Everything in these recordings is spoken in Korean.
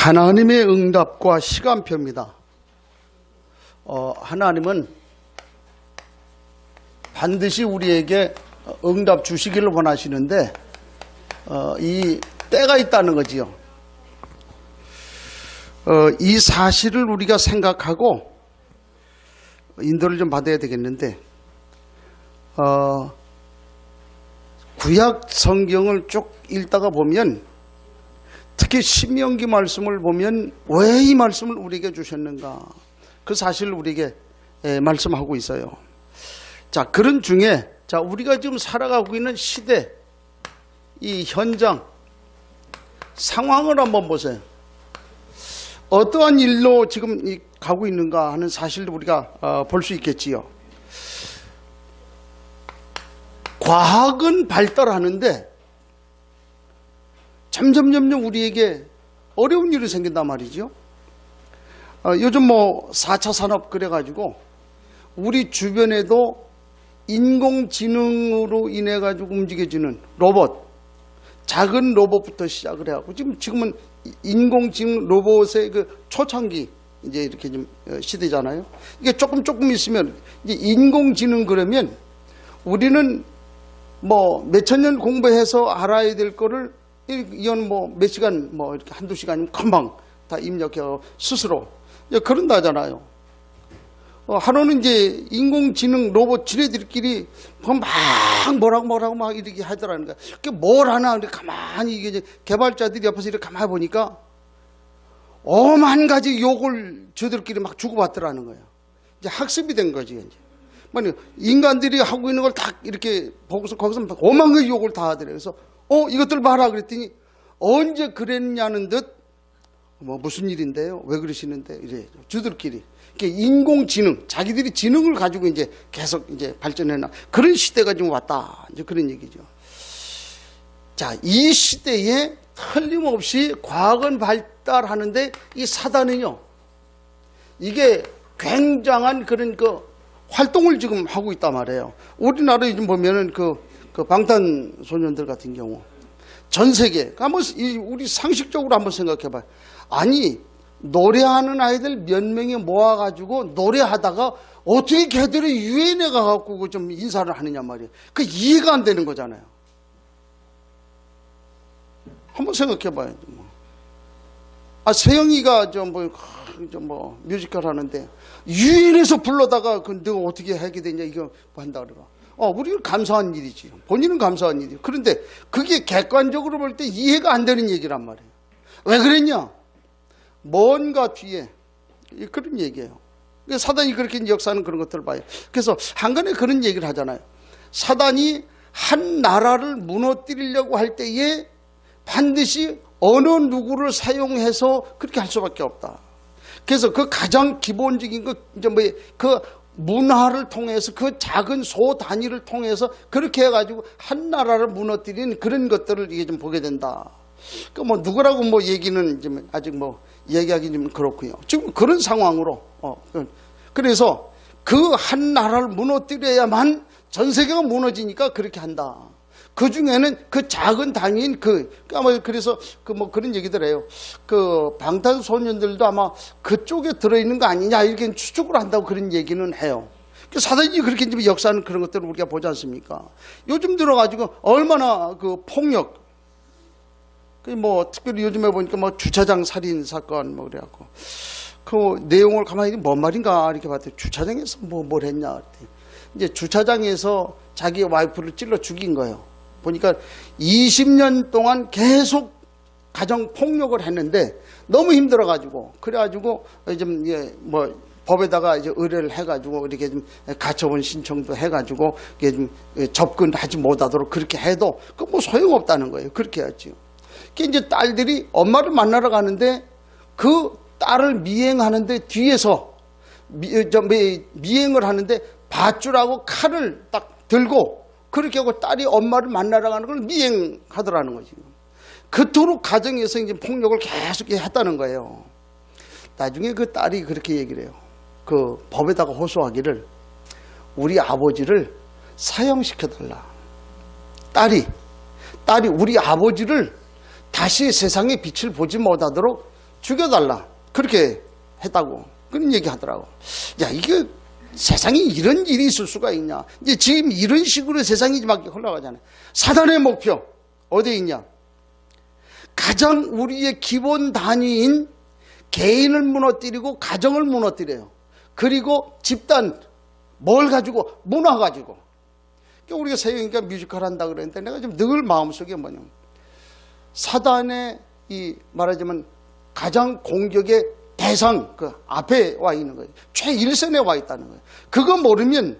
하나님의 응답과 시간표입니다. 하나님은 반드시 우리에게 응답 주시기를 원하시는데 이 때가 있다는 거지요. 이 사실을 우리가 생각하고 인도를 좀 받아야 되겠는데 구약 성경을 쭉 읽다가 보면 특히 신명기 말씀을 보면 왜 이 말씀을 우리에게 주셨는가 그 사실을 우리에게 말씀하고 있어요. 자, 그런 중에 우리가 지금 살아가고 있는 시대 이 현장 상황을 한번 보세요. 어떠한 일로 지금 가고 있는가 하는 사실도 우리가 볼 수 있겠지요. 과학은 발달하는데 점점 우리에게 어려운 일이 생긴단 말이죠. 요즘 4차 산업 그래가지고 우리 주변에도 인공지능으로 인해 가지고 움직여지는 로봇, 작은 로봇부터 시작을 해갖고 지금은 인공지능 로봇의 그 초창기 이제 이렇게 좀 시대잖아요. 이게 조금 있으면 이제 인공지능 그러면 우리는 몇천 년 공부해서 알아야 될 거를 이건 몇 시간 이렇게 한두 시간이면 금방 다 입력해요. 스스로. 그런다잖아요. 하루는 이제 인공지능 로봇 지네들끼리 뭐라고 막 이렇게 하더라는 거야. 그게 뭘 하나 이렇게 가만히 이게 개발자들이 옆에서 이렇게 가만히 보니까 오만 가지 욕을 저들끼리 막 주고받더라는 거야. 이제 학습이 된 거지, 이제. 인간들이 하고 있는 걸 다 이렇게 보고서 거기서 오만 가지 욕을 다 하더래. 그래서 이것들 봐라 그랬더니 언제 그랬냐는 듯 무슨 일인데요? 왜 그러시는데? 이래 저들끼리. 인공지능, 자기들이 지능을 가지고 이제 계속 이제 발전해나 그런 시대가 좀 왔다. 이제 그런 얘기죠. 자, 이 시대에 틀림없이 과학은 발달하는데 이 사단은요, 이게 굉장한 그런 활동을 지금 하고 있단 말이에요. 우리나라에 좀 보면은 그 방탄소년들 같은 경우 전 세계, 우리 상식적으로 한번 생각해 봐요. 아니, 노래하는 아이들 몇 명이 모아가지고 노래하다가 어떻게 걔들이 유엔에 가갖고 좀 인사를 하느냐 말이에요. 그 이해가 안 되는 거잖아요. 한번 생각해 봐요. 세영이가 뮤지컬 하는데 유엔에서 불러다가 내가 어떻게 하게 되냐 이거 한다 그래가. 우리는 감사한 일이지. 본인은 감사한 일이에요. 그런데 그게 객관적으로 볼 때 이해가 안 되는 얘기란 말이에요. 왜 그랬냐? 뭔가 뒤에 그런 얘기예요. 사단이 그렇게 역사하는 그런 것들을 봐요. 그래서 한간에 그런 얘기를 하잖아요. 사단이 한 나라를 무너뜨리려고 할 때에 반드시 어느 누구를 사용해서 그렇게 할 수밖에 없다. 그래서 그 가장 기본적인 그 문화를 통해서 그 작은 소 단위를 통해서 그렇게 해가지고 한 나라를 무너뜨리는 그런 것들을 이게 좀 보게 된다. 누구라고 얘기는 좀 아직 얘기하기 좀 그렇고요. 지금 그런 상황으로 그래서 그 한 나라를 무너뜨려야만 전 세계가 무너지니까 그렇게 한다. 그 중에는 그 작은 단위인 그래서 그런 얘기들 해요. 방탄소년들도 아마 그쪽에 들어있는 거 아니냐 이렇게 추측을 한다고 그런 얘기는 해요. 사단이 그렇게 역사하는 그런 것들을 우리가 보지 않습니까? 요즘 들어가지고 얼마나 폭력, 특별히 요즘에 보니까 주차장 살인 사건 그래갖고 그 내용을 가만히 뭔 말인가 이렇게 봤더니 주차장에서 뭘 했냐 그랬더니 이제 주차장에서 자기 와이프를 찔러 죽인 거예요. 보니까 20년 동안 계속 가정 폭력을 했는데 너무 힘들어가지고 그래가지고 좀 법에다가 이제 의뢰를 해가지고 이렇게 좀 가처분 신청도 해가지고 이게 좀 접근하지 못하도록 그렇게 해도 소용없다는 거예요. 그렇게 했죠. 이제 딸들이 엄마를 만나러 가는데 그 딸을 미행하는데 뒤에서 미행을 하는데 밧줄하고 칼을 딱 들고 그렇게 하고 딸이 엄마를 만나러 가는 걸 미행하더라는 거지. 그토록 가정에서 이제 폭력을 계속 했다는 거예요. 나중에 그 딸이 그렇게 얘기를 해요. 그 법에다가 호소하기를 우리 아버지를 사형시켜달라. 딸이 우리 아버지를 다시 세상의 빛을 보지 못하도록 죽여달라. 그렇게 했다고. 그런 얘기 하더라고. 야, 이게 세상에 이런 일이 있을 수가 있냐. 이제 지금 이런 식으로 세상이 막 흘러가잖아요. 사단의 목표, 어디에 있냐? 가장 우리의 기본 단위인 개인을 무너뜨리고 가정을 무너뜨려요. 그리고 집단, 뭘 가지고? 문화 가지고. 그러니까 우리가 세영이가 뮤지컬 한다 그랬는데 내가 지금 늘 마음속에 뭐냐면 사단의 이 말하자면 가장 공격의 대상, 그 앞에 와 있는 거예요. 최일선에 와 있다는 거예요. 그거 모르면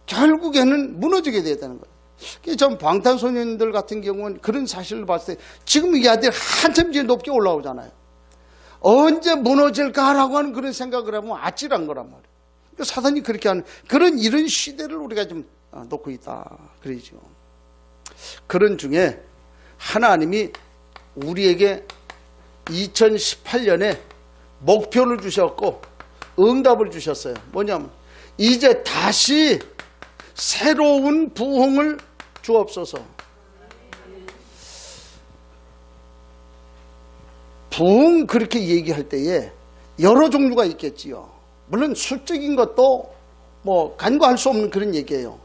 결국에는 무너지게 되는 거예요. 전 방탄소년들 같은 경우는 그런 사실을 봤을 때 지금 이 아들 한참 뒤에 높게 올라오잖아요. 언제 무너질까라고 하는 그런 생각을 하면 아찔한 거란 말이에요. 그러니까 사단이 그렇게 하는 그런 이런 시대를 우리가 좀 놓고 있다. 그러죠. 그런 중에 하나님이 우리에게 2018년에 목표를 주셨고 응답을 주셨어요. 뭐냐면 이제 다시 새로운 부흥을 주옵소서. 부흥 그렇게 얘기할 때에 여러 종류가 있겠지요. 물론 수적인 것도 뭐 간과할 수 없는 그런 얘기예요.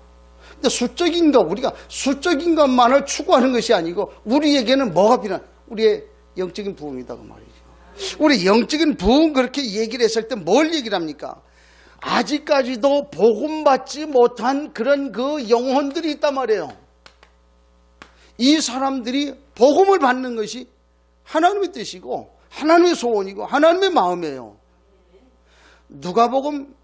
근데 수적인 것, 우리가 수적인 것만을 추구하는 것이 아니고 우리에게는 뭐가 필요한? 우리의 영적인 부흥이다 그 말이죠. 우리 영적인 부흥 그렇게 얘기를 했을 때 뭘 얘기를 합니까? 아직까지도 복음받지 못한 그런 그 영혼들이 있단 말이에요. 이 사람들이 복음을 받는 것이 하나님의 뜻이고 하나님의 소원이고 하나님의 마음이에요. 누가복음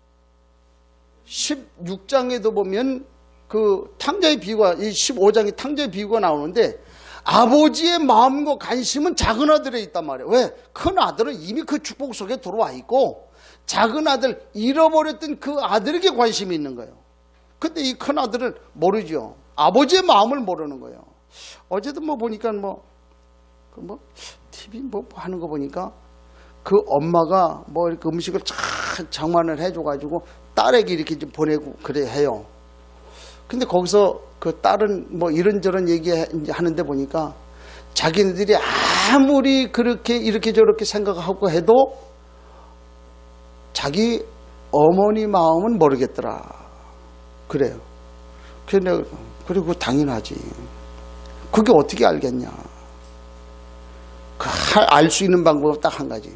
16장에도 보면 그 탕자의 비유가, 이 15장에 탕자의 비유가 나오는데 아버지의 마음과 관심은 작은 아들에 있단 말이에요. 왜? 큰 아들은 이미 그 축복 속에 들어와 있고 작은 아들, 잃어버렸던 그 아들에게 관심이 있는 거예요. 근데 이 큰 아들은 모르죠. 아버지의 마음을 모르는 거예요. 어제도 뭐 보니까 TV 뭐 하는 거 보니까 그 엄마가 뭐 이렇게 음식을 잘 장만을 해줘가지고 딸에게 이렇게 좀 보내고 그래 해요. 근데 거기서 그 딸은 뭐 이런저런 얘기 하는데 보니까 자기네들이 아무리 그렇게 이렇게 저렇게 생각하고 해도 자기 어머니 마음은 모르겠더라. 그래요. 그리고 당연하지. 그게 어떻게 알겠냐. 알 수 있는 방법은 딱 한 가지.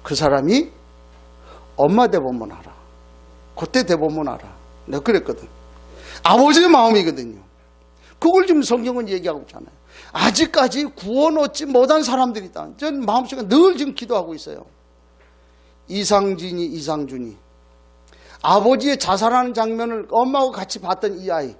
그 사람이 엄마 대보면 알아. 그때 대보면 알아. 내가 그랬거든. 아버지의 마음이거든요. 그걸 지금 성경은 얘기하고 있잖아요. 아직까지 구원 얻지 못한 사람들이 있다. 전 마음속에 늘 지금 기도하고 있어요. 이상준이 아버지의 자살하는 장면을 엄마하고 같이 봤던 이 아이.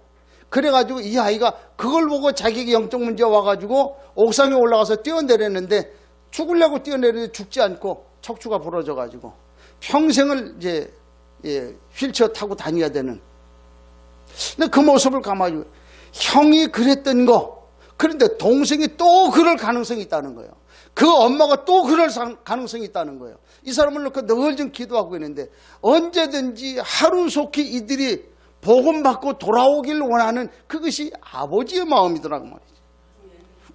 그래가지고 이 아이가 그걸 보고 자기에게 영적 문제가 와가지고 옥상에 올라가서 뛰어내렸는데 죽으려고 뛰어내렸는데 죽지 않고 척추가 부러져가지고 평생을 이제 휠체어 타고 다녀야 되는. 근데 그 모습을 가만히 형이 그랬던 거, 그런데 동생이 또 그럴 가능성이 있다는 거예요. 그 엄마가 또 그럴 가능성이 있다는 거예요. 이 사람을 놓고 늘 좀 기도하고 있는데 언제든지 하루속히 이들이 복음받고 돌아오길 원하는 그것이 아버지의 마음이더라고 말이죠.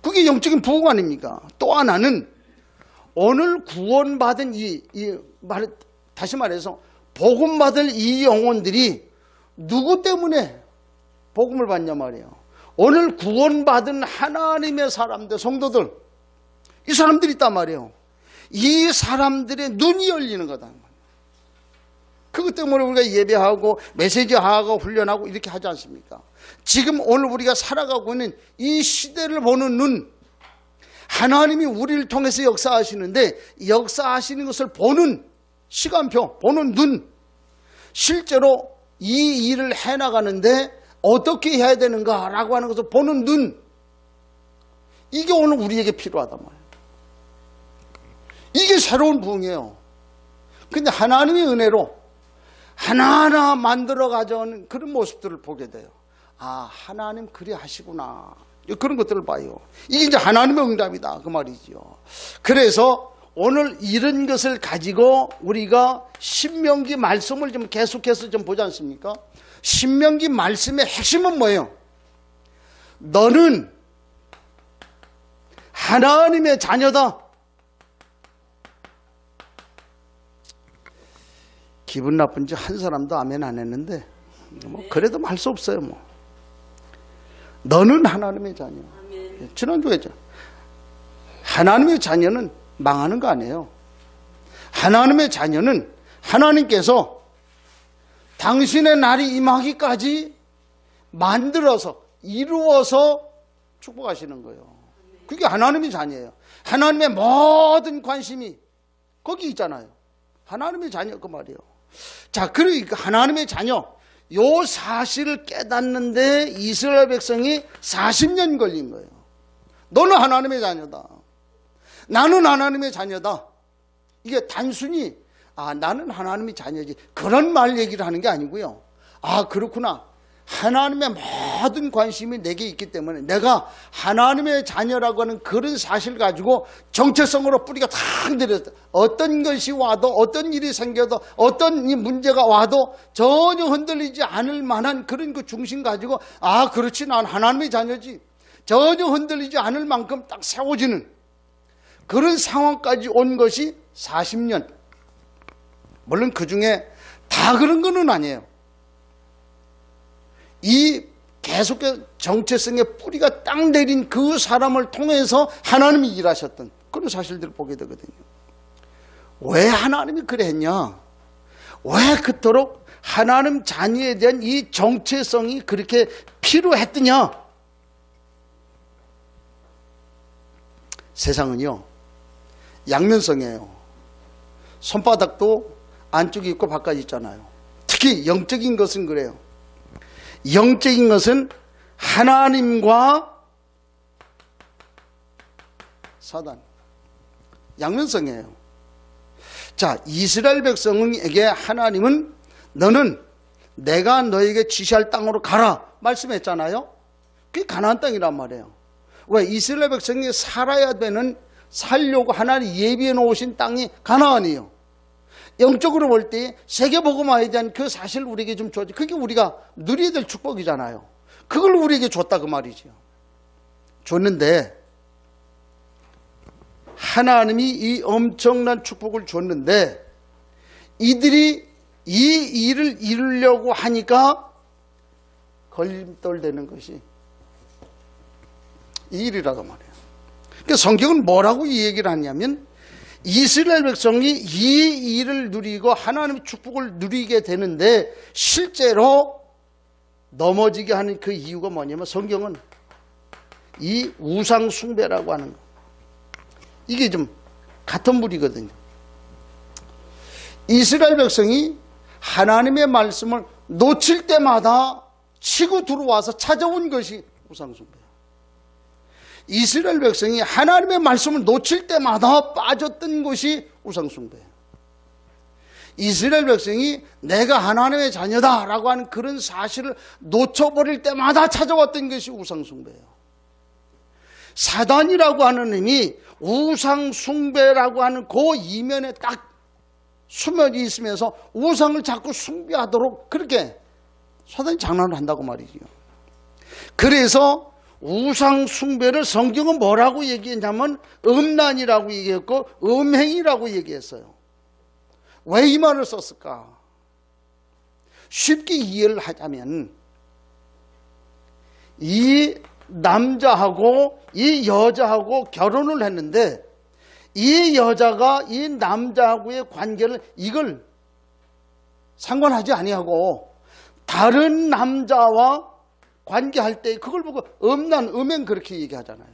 그게 영적인 부흥 아닙니까? 또 하나는 오늘 구원받은 다시 말해서 복음받을 이 영혼들이 누구 때문에 복음을 받냐 말이에요. 오늘 구원받은 하나님의 사람들, 성도들, 이 사람들이 있단 말이에요. 이 사람들의 눈이 열리는 거다. 그것 때문에 우리가 예배하고 메시지하고 훈련하고 이렇게 하지 않습니까? 지금 오늘 우리가 살아가고 있는 이 시대를 보는 눈, 하나님이 우리를 통해서 역사하시는데 역사하시는 것을 보는 시간표, 보는 눈, 실제로 이 일을 해나가는데 어떻게 해야 되는가라고 하는 것을 보는 눈, 이게 오늘 우리에게 필요하단 말이에요. 이게 새로운 부흥이에요. 근데 하나님의 은혜로 하나하나 만들어 가져오는 그런 모습들을 보게 돼요. 아, 하나님 그리 하시구나. 그런 것들을 봐요. 이게 이제 하나님의 응답이다 그 말이죠. 그래서 오늘 이런 것을 가지고 우리가 신명기 말씀을 좀 계속해서 좀 보지 않습니까? 신명기 말씀의 핵심은 뭐예요? 너는 하나님의 자녀다. 기분 나쁜지 한 사람도 아멘 안 했는데 뭐 그래도 할 수 없어요. 뭐 너는 하나님의 자녀. 지난주에 하나님의 자녀는 망하는 거 아니에요. 하나님의 자녀는 하나님께서 당신의 날이 임하기까지 만들어서 이루어서 축복하시는 거예요. 그게 하나님의 자녀예요. 하나님의 모든 관심이 거기 있잖아요. 하나님의 자녀 그 말이에요. 자, 그러니까 하나님의 자녀 요 사실을 깨닫는데 이스라엘 백성이 40년 걸린 거예요. 너는 하나님의 자녀다. 나는 하나님의 자녀다. 이게 단순히 나는 하나님의 자녀지 그런 말 얘기를 하는 게 아니고요. 그렇구나. 하나님의 모든 관심이 내게 있기 때문에 내가 하나님의 자녀라고 하는 그런 사실 가지고 정체성으로 뿌리가 탁 내렸다. 어떤 것이 와도 어떤 일이 생겨도 어떤 이 문제가 와도 전혀 흔들리지 않을 만한 그런 그 중심 가지고 그렇지 난 하나님의 자녀지 전혀 흔들리지 않을 만큼 딱 세워지는 그런 상황까지 온 것이 40년. 물론 그 중에 다 그런 건 아니에요. 이 계속해서 정체성의 뿌리가 딱 내린 그 사람을 통해서 하나님이 일하셨던 그런 사실들을 보게 되거든요. 왜 하나님이 그래 했냐? 왜 그토록 하나님 자녀에 대한 이 정체성이 그렇게 필요했더냐? 세상은요, 양면성이에요. 손바닥도 안쪽이 있고 바깥이 있잖아요. 특히 영적인 것은 그래요. 영적인 것은 하나님과 사단, 양면성이에요. 자, 이스라엘 백성에게 하나님은 너는 내가 너에게 지시할 땅으로 가라 말씀했잖아요. 그게 가나안 땅이란 말이에요. 왜? 이스라엘 백성이 살아야 되는 살려고 하나님 예비해 놓으신 땅이 가나안이에요. 영적으로 볼 때 세계복음화에 대한 그 사실을 우리에게 좀 줘야지. 그게 우리가 누려야 될 축복이잖아요. 그걸 우리에게 줬다 그 말이죠. 줬는데 하나님이 이 엄청난 축복을 줬는데 이들이 이 일을 이루려고 하니까 걸림돌되는 것이 이 일이라고 말해요. 그러니까 성경은 뭐라고 이 얘기를 하냐면 이스라엘 백성이 이 일을 누리고 하나님의 축복을 누리게 되는데 실제로 넘어지게 하는 그 이유가 뭐냐면 성경은 이 우상 숭배라고 하는 거. 이게 좀 같은 물이거든요. 이스라엘 백성이 하나님의 말씀을 놓칠 때마다 치고 들어와서 찾아온 것이 우상 숭배예요. 이스라엘 백성이 하나님의 말씀을 놓칠 때마다 빠졌던 것이 우상 숭배예요. 이스라엘 백성이 내가 하나님의 자녀다라고 하는 그런 사실을 놓쳐버릴 때마다 찾아왔던 것이 우상 숭배예요. 사단이라고 하는 힘이 우상 숭배라고 하는 그 이면에 딱 수면이 있으면서 우상을 자꾸 숭배하도록 그렇게 사단이 장난을 한다고 말이죠. 그래서 우상 숭배를 성경은 뭐라고 얘기했냐면 음란이라고 얘기했고 음행이라고 얘기했어요. 왜 이 말을 썼을까? 쉽게 이해를 하자면 이 남자하고 이 여자하고 결혼을 했는데 이 여자가 이 남자하고의 관계를 이걸 상관하지 아니하고 다른 남자와 관계할 때 그걸 보고 음란, 음행 그렇게 얘기하잖아요.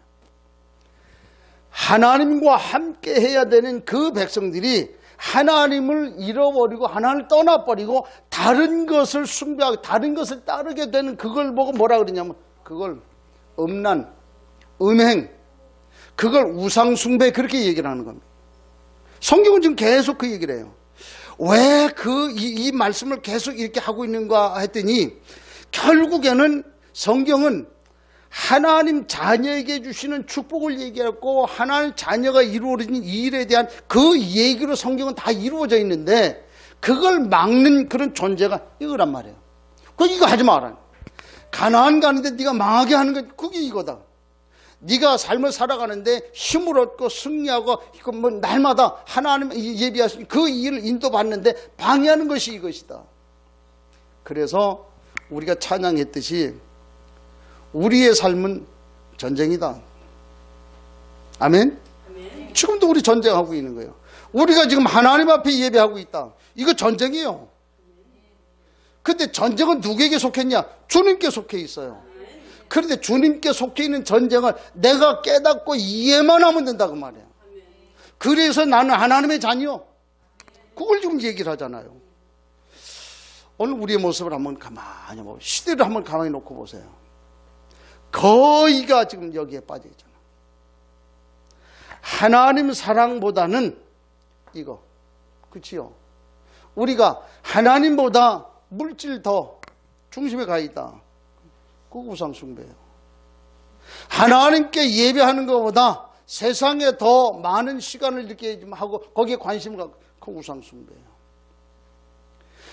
하나님과 함께 해야 되는 그 백성들이 하나님을 잃어버리고 하나님을 떠나버리고 다른 것을 숭배하고 다른 것을 따르게 되는 그걸 보고 뭐라 그러냐면 그걸 음란, 음행, 그걸 우상 숭배 그렇게 얘기를 하는 겁니다. 성경은 지금 계속 그 얘기를 해요. 왜 이 말씀을 계속 이렇게 하고 있는가 했더니 결국에는 성경은 하나님 자녀에게 주시는 축복을 얘기했고 하나님 자녀가 이루어진 이 일에 대한 그 얘기로 성경은 다 이루어져 있는데 그걸 막는 그런 존재가 이거란 말이에요. 이거 하지 마라. 가나안 가는데 네가 망하게 하는 건 그게 이거다. 네가 삶을 살아가는데 힘을 얻고 승리하고 이거 뭐 날마다 하나님 예비하신 그 일을 인도받는데 방해하는 것이 이것이다. 그래서 우리가 찬양했듯이 우리의 삶은 전쟁이다. 아멘? 아멘. 지금도 우리 전쟁하고 있는 거예요. 우리가 지금 하나님 앞에 예배하고 있다. 이거 전쟁이에요. 근데 전쟁은 누구에게 속했냐? 주님께 속해 있어요. 그런데 주님께 속해 있는 전쟁을 내가 깨닫고 이해만 하면 된다고 말이에요. 그래서 나는 하나님의 자녀. 그걸 지금 얘기를 하잖아요. 오늘 우리의 모습을 한번 가만히 보세요. 시대를 한번 가만히 놓고 보세요. 거의가 지금 여기에 빠져 있잖아요. 하나님 사랑보다는 이거, 그치요? 우리가 하나님보다 물질 더 중심에 가 있다. 그거 우상 숭배예요. 하나님께 예배하는 것보다 세상에 더 많은 시간을 이렇게 하고 거기에 관심을 갖고 그거 우상 숭배예요.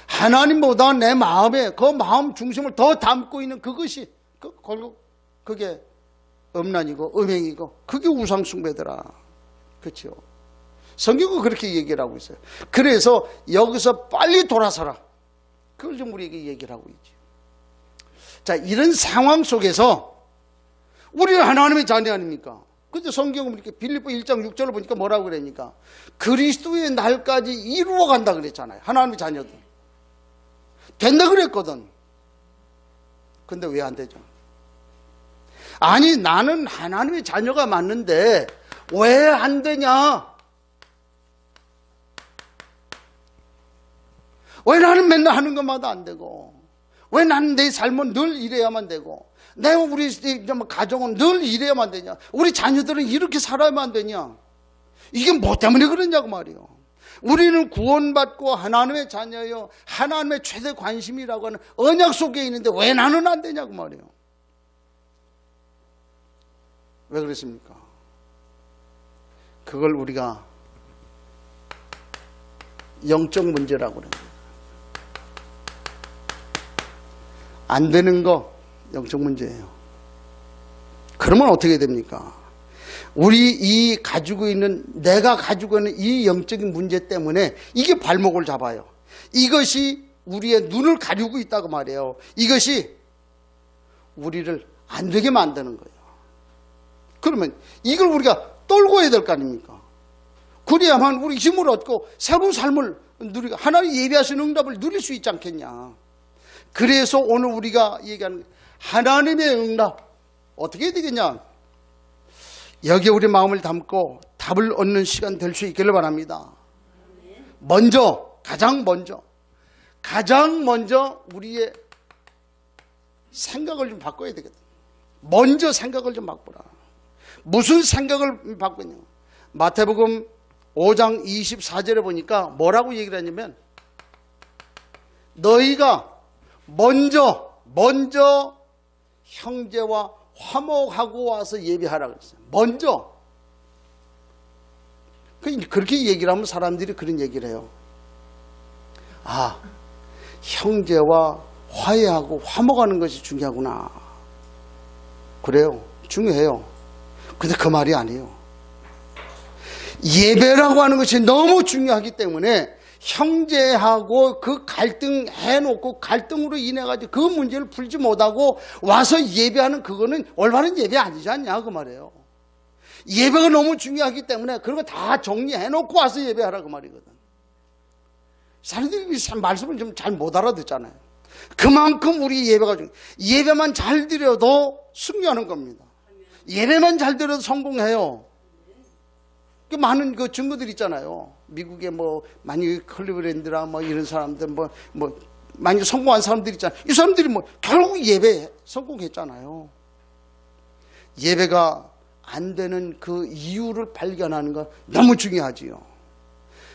하나님보다 내 마음에 그 마음 중심을 더 담고 있는 그것이 결국 그게 음란이고 음행이고 그게 우상 숭배더라. 그렇죠? 성경은 그렇게 얘기를 하고 있어요. 그래서 여기서 빨리 돌아서라. 그걸 좀 우리에게 얘기를 하고 있죠. 자, 이런 상황 속에서 우리는 하나님의 자녀 아닙니까? 근데 성경은 이렇게 빌립보 1장 6절을 보니까 뭐라고 그러니까 그리스도의 날까지 이루어 간다 그랬잖아요. 하나님의 자녀들. 된다 그랬거든. 근데 왜 안 되죠? 아니, 나는 하나님의 자녀가 맞는데 왜 안 되냐? 왜 나는 맨날 하는 것마다 안 되고, 왜 나는 내 삶은 늘 이래야만 되고, 우리 가정은 늘 이래야만 되냐? 우리 자녀들은 이렇게 살아야만 되냐? 이게 뭐 때문에 그러냐고 말이에요. 우리는 구원받고 하나님의 자녀요, 하나님의 최대 관심이라고 하는 언약 속에 있는데 왜 나는 안 되냐고 말이에요. 왜 그랬습니까? 그걸 우리가 영적 문제라고 그래요. 안 되는 거 영적 문제예요. 그러면 어떻게 됩니까? 우리 내가 가지고 있는 이 영적인 문제 때문에 이게 발목을 잡아요. 이것이 우리의 눈을 가리고 있다고 말해요. 이것이 우리를 안 되게 만드는 거예요. 그러면 이걸 우리가 떨고 해야 될 거 아닙니까? 그래야만 우리 힘을 얻고 새로운 삶을 누리고 하나님 예비하신 응답을 누릴 수 있지 않겠냐. 그래서 오늘 우리가 얘기하는 하나님의 응답 어떻게 해야 되겠냐. 여기에 우리 마음을 담고 답을 얻는 시간 될 수 있기를 바랍니다. 가장 먼저 우리의 생각을 좀 바꿔야 되거든. 먼저 생각을 좀 바꾸라. 무슨 생각을 바꾸냐. 마태복음 5장 24절에 보니까 뭐라고 얘기를 하냐면 너희가 먼저 형제와 화목하고 와서 예배하라고 했어요. 먼저. 그렇게 얘기를 하면 사람들이 그런 얘기를 해요. 아, 형제와 화해하고 화목하는 것이 중요하구나. 그래요. 중요해요. 근데 그 말이 아니에요. 예배라고 하는 것이 너무 중요하기 때문에 형제하고 그 갈등 해놓고 갈등으로 인해가지고 그 문제를 풀지 못하고 와서 예배하는 그거는 올바른 예배 아니지 않냐 그 말이에요. 예배가 너무 중요하기 때문에 그런 거 다 정리해놓고 와서 예배하라 그 말이거든. 사람들이 말씀을 좀 잘 못 알아듣잖아요. 그만큼 우리 예배가 중요해요. 예배만 잘 드려도 승리하는 겁니다. 예배만 잘 드려도 성공해요. 많은 그 증거들 있잖아요. 미국에 많이 클리브랜드나 이런 사람들 많이 성공한 사람들 있잖아요. 이 사람들이 결국 예배에 성공했잖아요. 예배가 안 되는 그 이유를 발견하는 거 너무 중요하지요.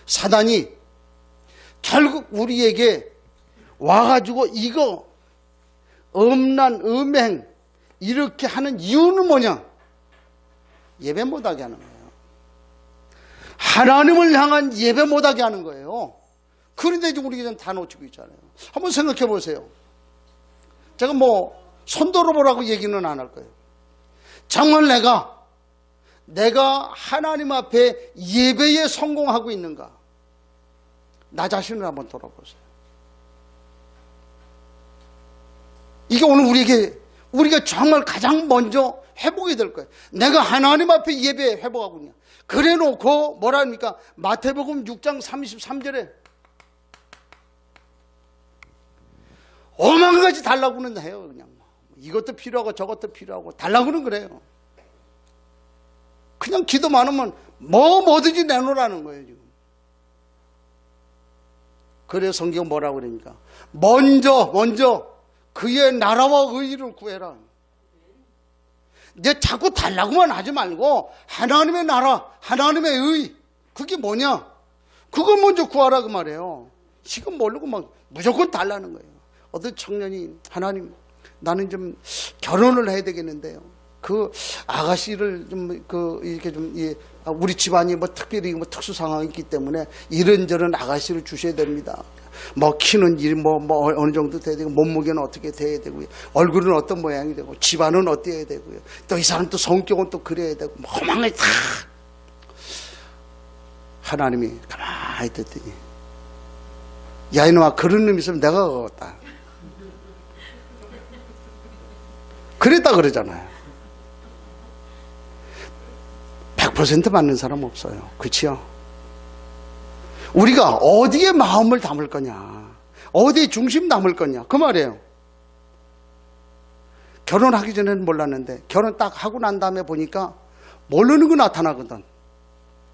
사단이 결국 우리에게 와가지고 이거 음란, 음행 이렇게 하는 이유는 뭐냐? 예배 못하게 하는 거예요. 하나님을 향한 예배 못하게 하는 거예요. 그런데 이제 우리가 다 놓치고 있잖아요. 한번 생각해 보세요. 제가 손 들어보라고 얘기는 안 할 거예요. 정말 내가 하나님 앞에 예배에 성공하고 있는가? 나 자신을 한번 돌아보세요. 이게 오늘 우리가 정말 가장 먼저 회복이 될 거예요. 내가 하나님 앞에 예배에 회복하고 있냐? 그래 놓고 뭐라 합니까? 마태복음 6장 33절에 오만 가지 달라고는 해요. 그냥 이것도 필요하고 저것도 필요하고 달라고는 그래요. 그냥 기도 많으면 뭐든지 내놓으라는 거예요 지금. 그래서 성경 뭐라고 그러니까 먼저 그의 나라와 의의를 구해라. 내 자꾸 달라고만 하지 말고 하나님의 나라, 하나님의 의, 그게 뭐냐? 그걸 먼저 구하라 그 말이에요. 지금 모르고 막 무조건 달라는 거예요. 어떤 청년이 하나님, 나는 좀 결혼을 해야 되겠는데요. 그 아가씨를 이렇게 우리 집안이 뭐 특별히 특수 상황이 있기 때문에 이런저런 아가씨를 주셔야 됩니다. 뭐 키는 어느 정도 돼야 되고 몸무게는 어떻게 돼야 되고요. 얼굴은 어떤 모양이 되고 집안은 어때야 되고요. 또 이 사람 또 성격은 또 그래야 되고 허망하게 다 하나님이 가만히 듣더니 야 이놈아 그런 놈 있으면 내가 그거다. 그랬다 그러잖아요. 100% 맞는 사람 없어요. 그렇지요? 우리가 어디에 마음을 담을 거냐, 어디에 중심 담을 거냐, 그 말이에요. 결혼하기 전에는 몰랐는데 결혼 딱 하고 난 다음에 보니까 모르는 거 나타나거든.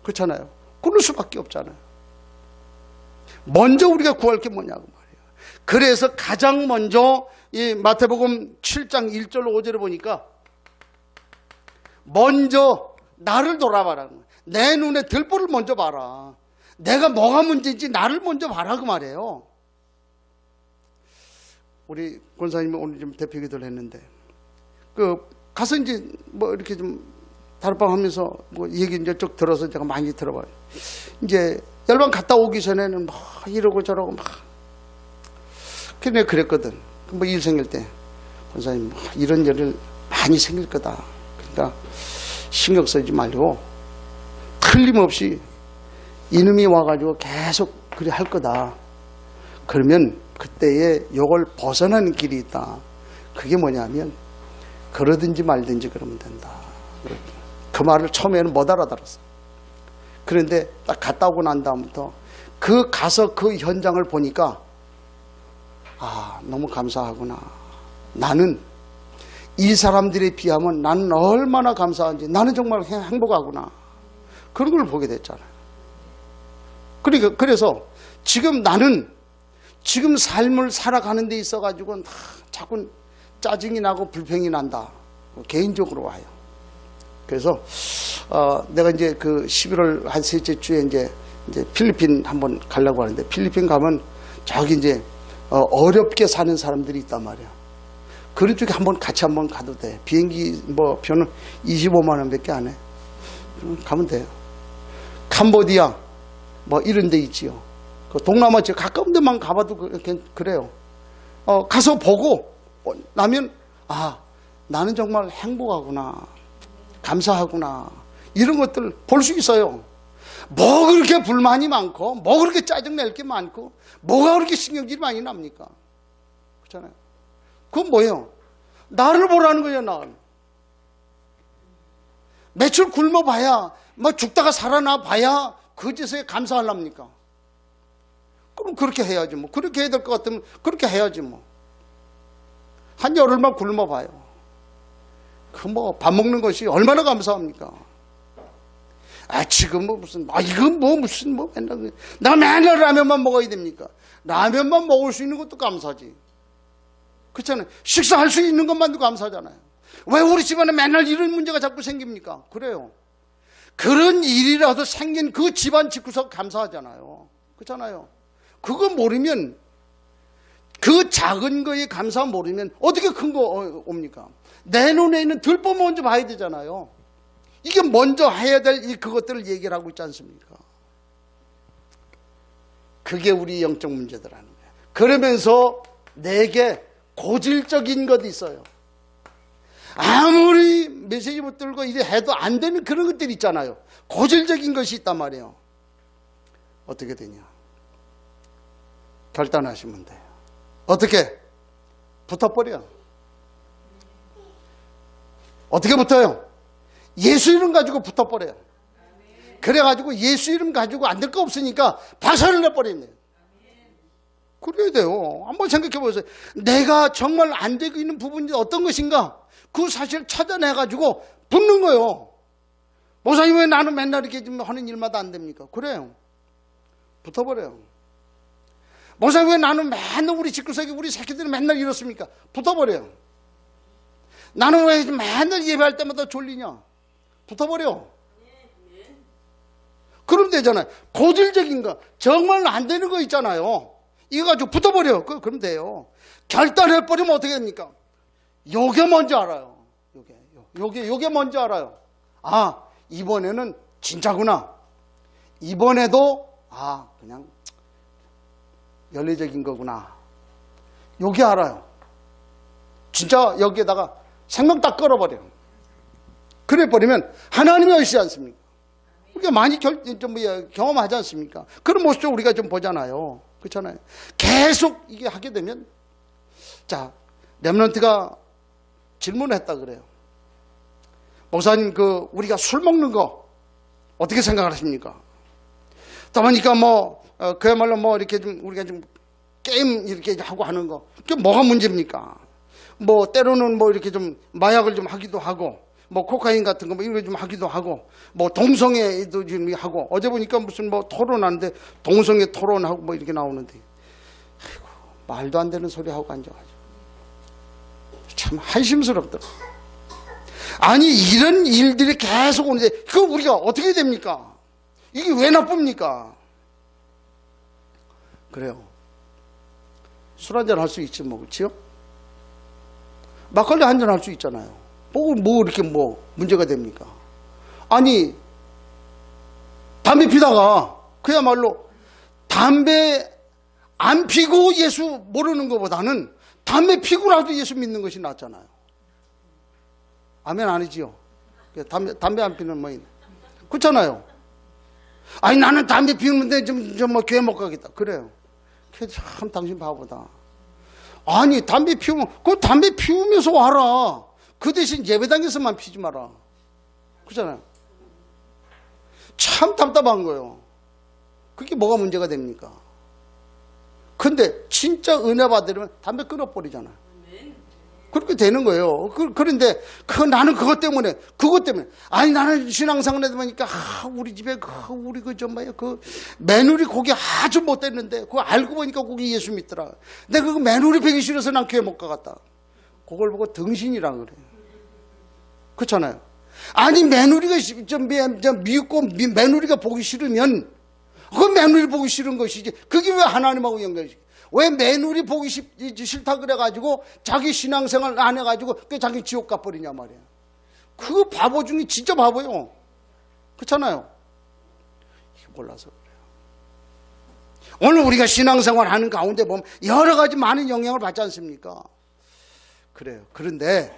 그렇잖아요. 그럴 수밖에 없잖아요. 먼저 우리가 구할 게 뭐냐고 말이에요. 그래서 가장 먼저 이 마태복음 7장 1절 5절에 보니까 먼저 나를 돌아봐라. 내 눈에 들보를 먼저 봐라. 내가 뭐가 문제인지 나를 먼저 봐라 그 말이에요. 우리 권사님이 오늘 좀 대표 기도를 했는데 가서 이제 뭐 이렇게 좀 다락방 하면서 뭐 얘기 이제 쭉 들어서 제가 많이 들어봐요. 이제 열방 갔다 오기 전에는 막 이러고 저러고 막 그냥 그랬거든. 뭐 일 생길 때 권사님 이런 일을 많이 생길 거다. 그러니까 신경 쓰지 말고 틀림없이 이놈이 와가지고 계속 그래 할 거다. 그러면 그때에 요걸 벗어나는 길이 있다. 그게 뭐냐면 그러든지 말든지 그러면 된다. 그 말을 처음에는 못 알아들었어. 그런데 딱 갔다 오고 난 다음부터 가서 그 현장을 보니까 너무 감사하구나. 나는 이 사람들에 비하면 나는 얼마나 감사한지, 나는 정말 행복하구나. 그런 걸 보게 됐잖아요. 그래서 지금 나는 지금 삶을 살아가는 데 있어가지고 자꾸 짜증이 나고 불평이 난다. 개인적으로 와요. 그래서 내가 이제 그 11월 한 셋째 주에 이제 필리핀 한번 가려고 하는데, 필리핀 가면 저기 이제 어렵게 사는 사람들이 있단 말이야. 그런 쪽에 같이 한번 가도 돼. 비행기 뭐 표는 25만 원밖에 안 해. 가면 돼요. 캄보디아 뭐 이런 데 있지요. 그 동남아 지역 가까운 데만 가봐도 그래요. 가서 보고 나면 나는 정말 행복하구나, 감사하구나, 이런 것들 볼 수 있어요. 뭐 그렇게 불만이 많고 뭐 그렇게 짜증낼 게 많고 뭐가 그렇게 신경질이 많이 납니까? 그렇잖아요. 그건 뭐예요? 나를 보라는 거예요. 나를. 며칠 굶어봐야 뭐 죽다가 살아나 봐야 그 짓에 감사하랍니까? 그럼 그렇게 해야지 뭐. 그렇게 해야 될 것 같으면 그렇게 해야지 뭐. 한 열흘만 굶어봐요. 그 뭐 밥 먹는 것이 얼마나 감사합니까? 지금 뭐 무슨 이건 뭐 무슨 뭐 맨날 나 맨날 라면만 먹어야 됩니까? 라면만 먹을 수 있는 것도 감사지. 그렇잖아요. 식사할 수 있는 것만도 감사하잖아요. 왜 우리 집안에 맨날 이런 문제가 자꾸 생깁니까? 그래요. 그런 일이라도 생긴 그 집안 집구석 감사하잖아요. 그렇잖아요. 그거 모르면, 그 작은 거에 감사 모르면 어떻게 큰 거 옵니까? 내 눈에 있는 들보 먼저 봐야 되잖아요. 이게 먼저 해야 될 그것들을 얘기를 하고 있지 않습니까? 그게 우리 영적 문제들하는 거예요. 그러면서 내게 고질적인 것이 있어요. 아무리 메시지 붙들고 이래 해도 안 되는 그런 것들이 있잖아요. 고질적인 것이 있단 말이에요. 어떻게 되냐? 결단하시면 돼요. 어떻게? 붙어버려. 어떻게 붙어요? 예수 이름 가지고 붙어버려요. 그래가지고 예수 이름 가지고 안 될 거 없으니까 박살을 내버리네요. 그래야 돼요. 한번 생각해 보세요. 내가 정말 안 되고 있는 부분이 어떤 것인가? 그 사실을 찾아내가지고 붙는 거예요. 목사님 왜 나는 맨날 이렇게 좀 하는 일마다 안 됩니까? 그래요. 붙어버려요. 목사님 왜 나는 맨날 우리 집구석에 우리 새끼들이 맨날 이렇습니까? 붙어버려요. 나는 왜 맨날 예배할 때마다 졸리냐? 붙어버려. 그럼 되잖아요. 고질적인 거, 정말 안 되는 거 있잖아요. 이거 가지고 붙어버려. 그럼 돼요. 결단해버리면 어떻게 됩니까? 요게 뭔지 알아요. 요게 뭔지 알아요. 아, 이번에는 진짜구나. 이번에도, 그냥 연례적인 거구나. 요게 알아요. 진짜 여기에다가 생명 딱 걸어버려요. 그래 버리면 하나님이 오시지 않습니까? 우리가 많이 경험하지 않습니까? 그런 모습을 우리가 좀 보잖아요. 그렇잖아요. 계속 이게 하게 되면, 자, 렘넌트가 질문을 했다 그래요. 목사님, 우리가 술 먹는 거 어떻게 생각하십니까? 또 보니까 그야말로 이렇게 좀 우리가 좀 게임 이렇게 하고 하는 거, 그게 뭐가 문제입니까? 때로는 이렇게 좀 마약을 좀 하기도 하고, 코카인 같은 거 이런 거 좀 하기도 하고, 동성애도 좀 하고, 어제 보니까 무슨 토론하는데 동성애 토론하고 이렇게 나오는데, 아이고, 말도 안 되는 소리 하고 앉아가지고 참 한심스럽더라. 아니, 이런 일들이 계속 오는데 그거 우리가 어떻게 됩니까? 이게 왜 나쁩니까? 그래요. 술 한잔 할 수 있지 그렇지요? 막걸리 한잔 할 수 있잖아요. 이렇게 문제가 됩니까? 아니, 담배 피다가 그야말로 담배 안 피고 예수 모르는 것보다는 담배 피고라도 예수 믿는 것이 낫잖아요. 아멘 아니지요? 담배 안 피는 그렇잖아요. 아니, 나는 담배 피우는데 교회 못 가겠다. 그래요. 참 당신 바보다. 아니, 담배 피우면 담배 피우면서 와라. 그 대신 예배당에서만 피지 마라. 그렇잖아요. 참 답답한 거예요. 그게 뭐가 문제가 됩니까? 근데 진짜 은혜 받으려면 담배 끊어버리잖아요. 그렇게 되는 거예요. 그런데 나는 그것 때문에 아니, 나는 신앙생활 해보니까 우리 집에 우리 며느리 고기 아주 못됐는데 그거 알고 보니까 거기 예수 믿더라. 근데 그 며느리 보기 싫어서 난 교회 못 가겠다. 그걸 보고 등신이라 그래. 그렇잖아요. 아니, 며느리가 미흡고 며느리가 보기 싫으면 그 며느리 보기 싫은 것이지. 그게 왜 하나님하고 연결시켜? 왜 며느리 보기 싫다 그래가지고 자기 신앙생활 안 해가지고 자기 지옥 가버리냐 말이야. 그 바보 중에 진짜 바보요. 그렇잖아요. 몰라서 그래요. 오늘 우리가 신앙생활 하는 가운데 보면 여러 가지 많은 영향을 받지 않습니까? 그래요. 그런데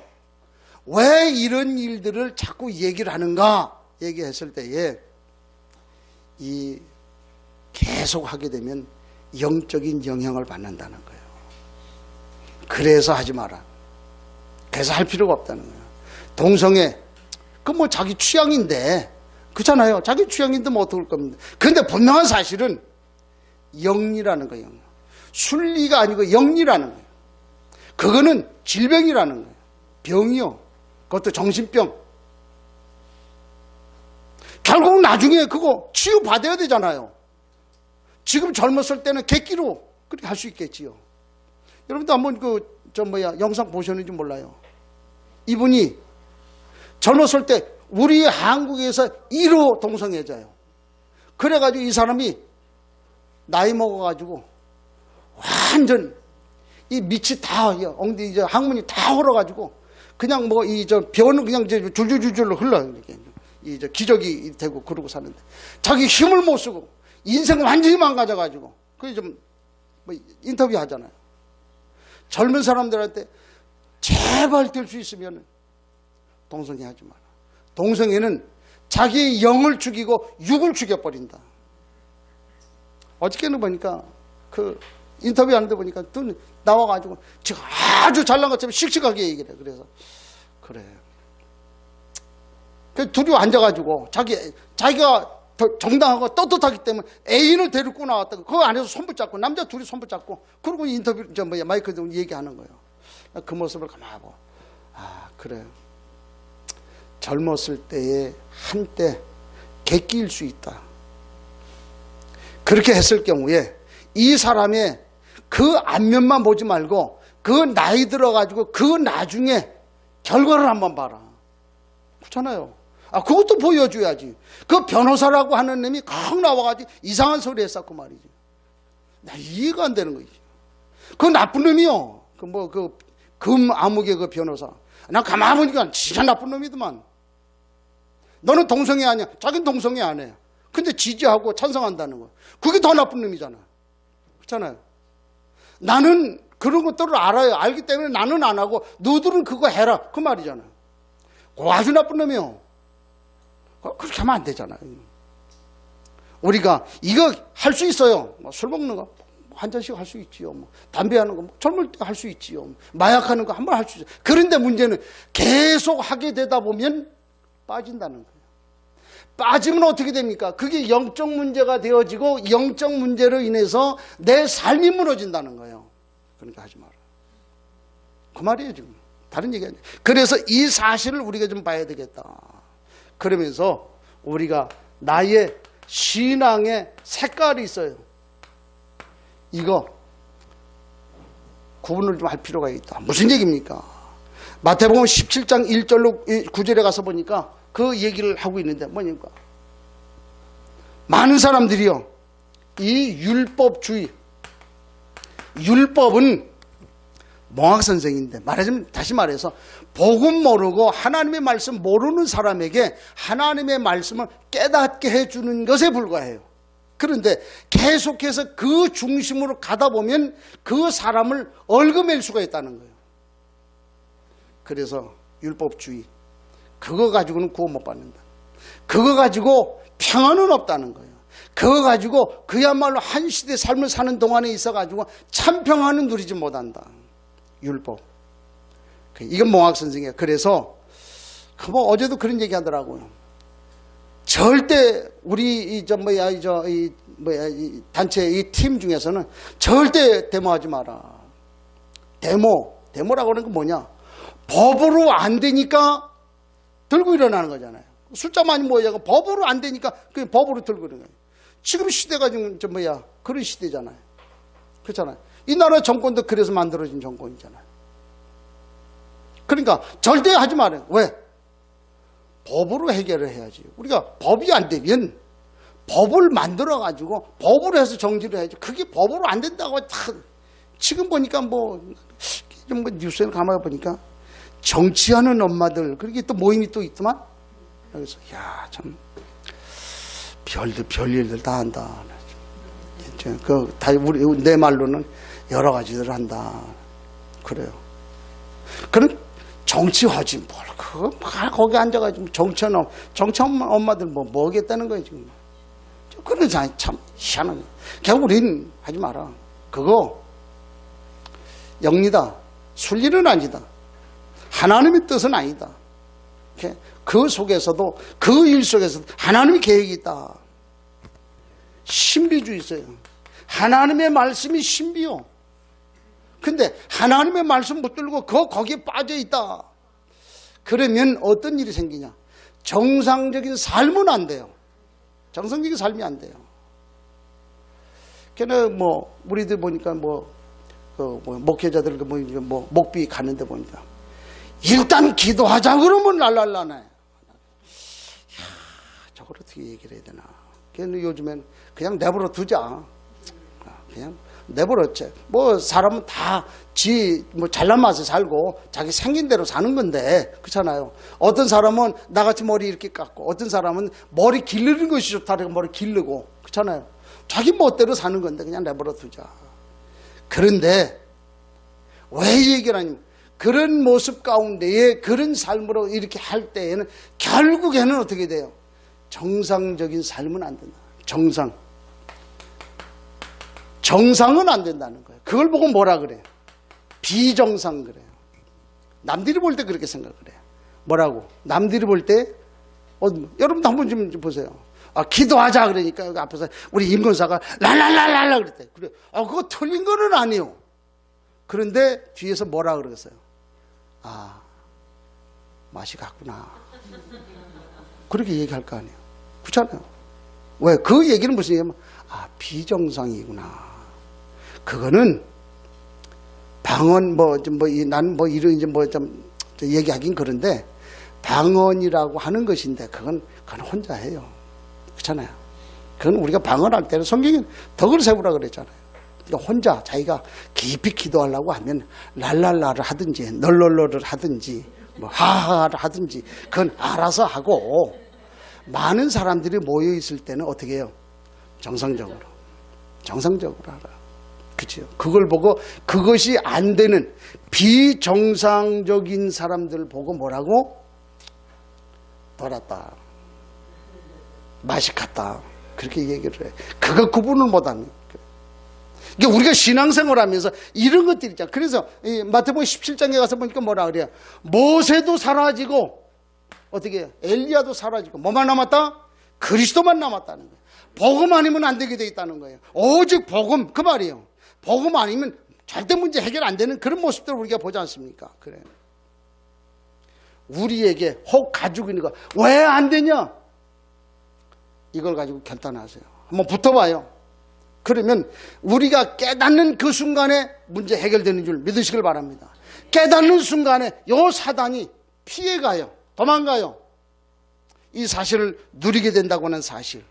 왜 이런 일들을 자꾸 얘기를 하는가 얘기했을 때에 계속 하게 되면 영적인 영향을 받는다는 거예요. 그래서 하지 마라. 그래서 할 필요가 없다는 거예요. 동성애, 자기 취향인데, 그렇잖아요. 자기 취향인데 어떡할 겁니다. 그런데 분명한 사실은 영리라는 거예요. 순리가 아니고 영리라는 거예요. 그거는 질병이라는 거예요. 병이요. 그것도 정신병. 결국 나중에 그거 치유받아야 되잖아요. 지금 젊었을 때는 객기로 그렇게 할 수 있겠지요. 여러분도 한번 영상 보셨는지 몰라요. 이분이 젊었을 때 우리 한국에서 1호 동성애자예요. 그래가지고 이 사람이 나이 먹어가지고 완전 이 밑이 다 엉덩이 항문이 다 얼어가지고 그냥 변은 그냥 줄줄줄줄로 흘러 이렇게 기저귀 되고 그러고 사는데 자기 힘을 못 쓰고 인생 완전히 망가져가지고 그게 인터뷰 하잖아요. 젊은 사람들한테 제발 될 수 있으면 동성애 하지 마라. 동성애는 자기의 영을 죽이고 육을 죽여버린다. 어저께는 보니까 그 인터뷰 하는데 보니까 또 나와가지고 지금 아주 잘난 것처럼 씩씩하게 얘기를 해. 그래서 그래. 그 둘이 앉아가지고 자기가 더 정당하고 떳떳하기 때문에 애인을 데리고 나왔다고 그 안에서 손 붙잡고 남자 둘이 손 붙잡고 그러고 인터뷰 마이크 들고 얘기하는 거예요. 그 모습을 가만히 보고 아 그래. 젊었을 때에 한때 객기일 수 있다. 그렇게 했을 경우에 이 사람의 그 앞면만 보지 말고 그 나이 들어가지고 그 나중에 결과를 한번 봐라. 그렇잖아요. 아, 그것도 보여줘야지. 그 변호사라고 하는 놈이 컥 나와가지고 이상한 소리 했었고 말이지. 나 이해가 안 되는 거지. 그 나쁜 놈이요. 금 암흑의 그 변호사. 난 가만히 보니까 진짜 나쁜 놈이더만. 너는 동성애 아니야. 자기는 동성애 안 해. 근데 지지하고 찬성한다는 거. 그게 더 나쁜 놈이잖아. 그렇잖아요. 나는 그런 것들을 알아요. 알기 때문에 나는 안 하고 너들은 그거 해라. 그 말이잖아. 아주 나쁜 놈이요. 그렇게 하면 안 되잖아요. 우리가 이거 할 수 있어요. 술 먹는 거 한 잔씩 할 수 있지요. 담배 하는 거 젊을 때 할 수 있지요. 마약하는 거 한 번 할 수 있어요. 그런데 문제는 계속 하게 되다 보면 빠진다는 거예요. 빠지면 어떻게 됩니까? 그게 영적 문제가 되어지고 영적 문제로 인해서 내 삶이 무너진다는 거예요. 그러니까 하지 마라. 그 말이에요 지금. 다른 얘기 아니에요. 그래서 이 사실을 우리가 좀 봐야 되겠다. 그러면서 우리가 나의 신앙의 색깔이 있어요. 이거 구분을 좀 할 필요가 있다. 무슨 얘기입니까? 마태복음 17장 1절로 9절에 가서 보니까 그 얘기를 하고 있는데 뭐니까 많은 사람들이요 이 율법주의 율법은 몽학선생인데 말하자면 다시 말해서 복음 모르고 하나님의 말씀 모르는 사람에게 하나님의 말씀을 깨닫게 해주는 것에 불과해요. 그런데 계속해서 그 중심으로 가다 보면 그 사람을 얽어맬 수가 있다는 거예요. 그래서 율법주의 그거 가지고는 구원 못 받는다. 그거 가지고 평안은 없다는 거예요. 그거 가지고 그야말로 한 시대 삶을 사는 동안에 있어가지고 참 평안은 누리지 못한다. 율법. 이건 몽학 선생이에요. 그래서 뭐 어제도 그런 얘기 하더라고요. 절대 우리 이 단체 이 팀 중에서는 절대 데모하지 마라. 데모라고 하는 건 뭐냐? 법으로 안 되니까 들고 일어나는 거잖아요. 숫자 많이 모여서 법으로 안 되니까 그 법으로 들고 일어나는 거예요. 지금 시대가 지금 그런 시대잖아요. 그렇잖아요. 이 나라 정권도 그래서 만들어진 정권이잖아요. 그러니까 절대 하지 말아요. 왜? 법으로 해결을 해야지. 우리가 법이 안 되면 법을 만들어가지고 법으로 해서 정지를 해야지. 그게 법으로 안 된다고 다 지금 보니까 뉴스에 가만히 보니까 정치하는 엄마들 그렇게 또 모임이 또 있더만. 그래서 참 별일들 다 한다. 내 말로는 여러 가지들 한다. 그래요. 그럼 정치하지 뭘 그거 거기 앉아가지고 정치하는 엄마들 뭐겠다는 거예요 지금. 그런 참 희한한 거예요. 결국 우리는 하지 마라. 그거 영리다. 순리는 아니다. 하나님의 뜻은 아니다. 그 속에서도 그 일 속에서도 하나님의 계획이 있다. 신비주의 있어요. 하나님의 말씀이 신비요. 근데 하나님의 말씀 붙들고 거기에 빠져 있다. 그러면 어떤 일이 생기냐? 정상적인 삶은 안 돼요. 정상적인 삶이 안 돼요. 걔는 우리들 보니까 목회자들 목비 가는데 보니까 일단 기도하자 그러면 랄랄라네. 저걸 어떻게 얘기를 해야 되나? 걔는 요즘엔 그냥 내버려 두자. 그냥 내버렸지. 사람은 다 잘난 맛에 살고 자기 생긴 대로 사는 건데 그렇잖아요. 어떤 사람은 나같이 머리 이렇게 깎고 어떤 사람은 머리 기르는 것이 좋다고 머리 기르고 그렇잖아요. 자기 멋대로 사는 건데 그냥 내버려 두자. 그런데 왜 얘기를 하냐면 그런 모습 가운데에 그런 삶으로 이렇게 할 때에는 결국에는 어떻게 돼요? 정상적인 삶은 안 된다. 정상은 안 된다는 거예요. 그걸 보고 뭐라 그래요? 비정상 그래요. 남들이 볼 때 그렇게 생각을 해요. 뭐라고? 남들이 볼 때 여러분도 한번 좀 보세요. 기도하자 그러니까 여기 앞에서 우리 임권사가 랄랄랄랄라 그랬대. 그래. 그거 틀린 거는 아니에요. 그런데 뒤에서 뭐라 그러겠어요? 맛이 갔구나. 그렇게 얘기할 거 아니에요. 그렇잖아요. 왜? 그 얘기는 무슨 얘기냐면 비정상이구나. 그거는 방언 난 이런 이제 좀 얘기하긴 그런데 방언이라고 하는 것인데 그건 혼자 해요. 그렇잖아요. 그건 우리가 방언할 때는 성경에 덕을 세우라 그랬잖아요. 그러니까 혼자 자기가 깊이 기도하려고 하면 랄랄라를 하든지 널널널을 하든지 하하를 하든지 그건 알아서 하고, 많은 사람들이 모여 있을 때는 어떻게 해요? 정상적으로 하라. 그렇죠. 그걸 보고 그것이 안 되는 비정상적인 사람들 보고 뭐라고? 돌았다. 맛이 갔다. 그렇게 얘기를 해. 그거 구분을 못하면. 그러니까 우리가 신앙생활 하면서 이런 것들이 있잖아. 그래서 마태복음 17장에 가서 보니까 뭐라 그래요? 모세도 사라지고 어떻게 해요? 엘리야도 사라지고 뭐만 남았다? 그리스도만 남았다는 거예요. 복음 아니면 안 되게 돼 있다는 거예요. 오직 복음, 그 말이에요. 복음 아니면 절대 문제 해결 안 되는 그런 모습들을 우리가 보지 않습니까? 그래. 우리에게 혹 가지고 있는 거 왜 안 되냐? 이걸 가지고 결단하세요. 한번 붙어봐요. 그러면 우리가 깨닫는 그 순간에 문제 해결되는 줄 믿으시길 바랍니다. 깨닫는 순간에 요 사단이 피해가요. 도망가요. 이 사실을 누리게 된다고 하는 사실.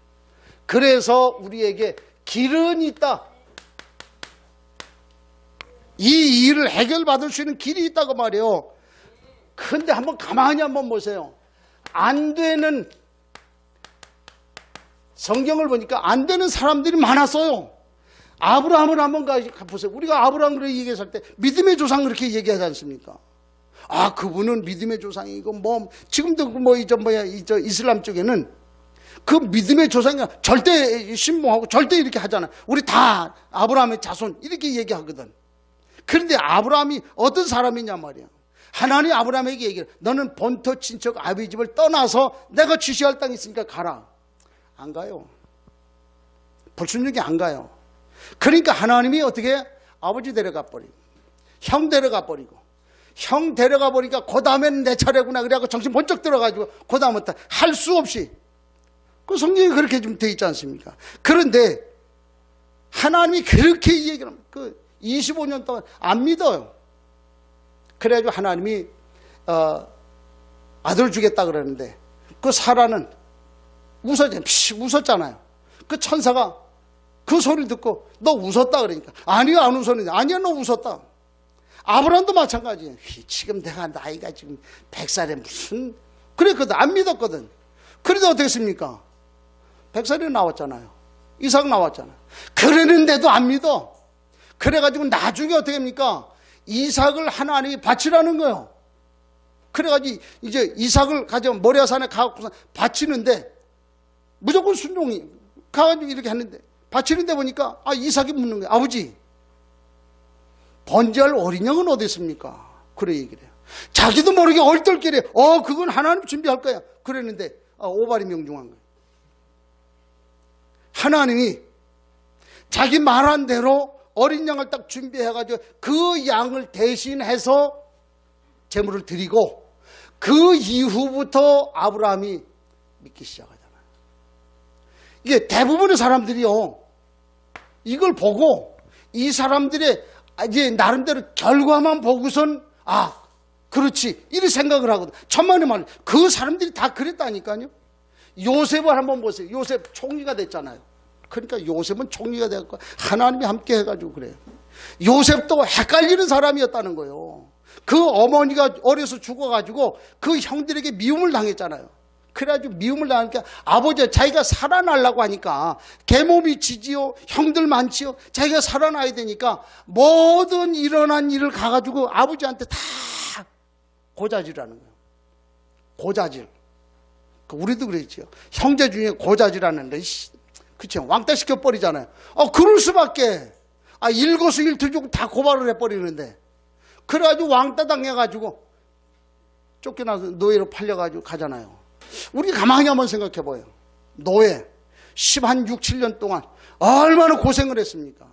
그래서 우리에게 길은 있다. 이 일을 해결받을 수 있는 길이 있다고 말이에요. 근데 한번 가만히 한번 보세요. 안 되는, 성경을 보니까 안 되는 사람들이 많았어요. 아브라함을 한번 보세요. 우리가 아브라함 그렇게 얘기했을 때 믿음의 조상 그렇게 얘기하지 않습니까? 그분은 믿음의 조상이고 지금도 이슬람 쪽에는 그 믿음의 조상이 절대 신봉하고 절대 이렇게 하잖아요. 우리 다 아브라함의 자손 이렇게 얘기하거든. 그런데 아브라함이 어떤 사람이냐 말이야. 하나님이 아브라함에게 얘기해요. 너는 본토 친척 아비 집을 떠나서 내가 지시할 땅이 있으니까 가라. 안 가요. 불순종이 안 가요. 그러니까 하나님이 어떻게 아버지 데려가 버리고 형 데려가 버리고 형 데려가 버리니까 그 다음에는 내 차례구나 그래갖고 정신 번쩍 들어가지고 그 다음부터 할 수 없이, 그 성경이 그렇게 좀 돼 있지 않습니까? 그런데 하나님이 그렇게 얘기를 하면 25년 동안 안 믿어요. 그래가지고 하나님이 아들 주겠다 그러는데 그 사라는 웃었잖아요. 그 천사가 그 소리를 듣고 너 웃었다 그러니까 아니요 안 웃었는데 아니야 너 웃었다. 아브라함도 마찬가지예요. 지금 내가 나이가 지금 100살에 무슨 그랬거든. 안 믿었거든. 그래도 어떻게 했습니까? 100살이 나왔잖아요. 이삭 나왔잖아요. 그러는데도 안 믿어. 그래가지고 나중에 어떻게 합니까? 이삭을 하나님이 바치라는 거예요. 그래가지고 이제 이삭을 가져 모리아산에 가고 바치는데 무조건 순종이 가가지고 이렇게 했는데 바치는데 보니까 이삭이 묻는 거예요. 아버지, 번제할 어린 양은 어디 있습니까? 그래 얘기를 해요. 자기도 모르게 얼떨결에 그건 하나님 준비할 거야. 그랬는데 오발이 명중한 거예요. 하나님이 자기 말한 대로 어린 양을 딱 준비해가지고 그 양을 대신해서 제물을 드리고 그 이후부터 아브라함이 믿기 시작하잖아요. 이게 대부분의 사람들이요, 이걸 보고 이 사람들의 이제 나름대로 결과만 보고선 그렇지 이렇게 생각을 하거든. 천만의 말, 그 사람들이 다 그랬다니까요. 요셉을 한번 보세요. 요셉 총리가 됐잖아요. 그러니까 요셉은 총리가 되었고 하나님이 함께 해가지고 그래요. 요셉도 헷갈리는 사람이었다는 거예요. 그 어머니가 어려서 죽어가지고 그 형들에게 미움을 당했잖아요. 그래가지고 미움을 당하니까 아버지가 자기가 살아나려고 하니까 계몸이 지지요, 형들 많지요. 자기가 살아나야 되니까 모든 일어난 일을 가가지고 아버지한테 다 고자질하는 거예요. 고자질. 우리도 그랬죠. 형제 중에 고자질하는데, 그쵸. 왕따 시켜버리잖아요. 그럴 수밖에. 일거수일투족 다 고발을 해버리는데. 그래가지고 왕따 당해가지고 쫓겨나서 노예로 팔려가지고 가잖아요. 우리 가만히 한번 생각해봐요. 노예. 6, 7년 동안 얼마나 고생을 했습니까?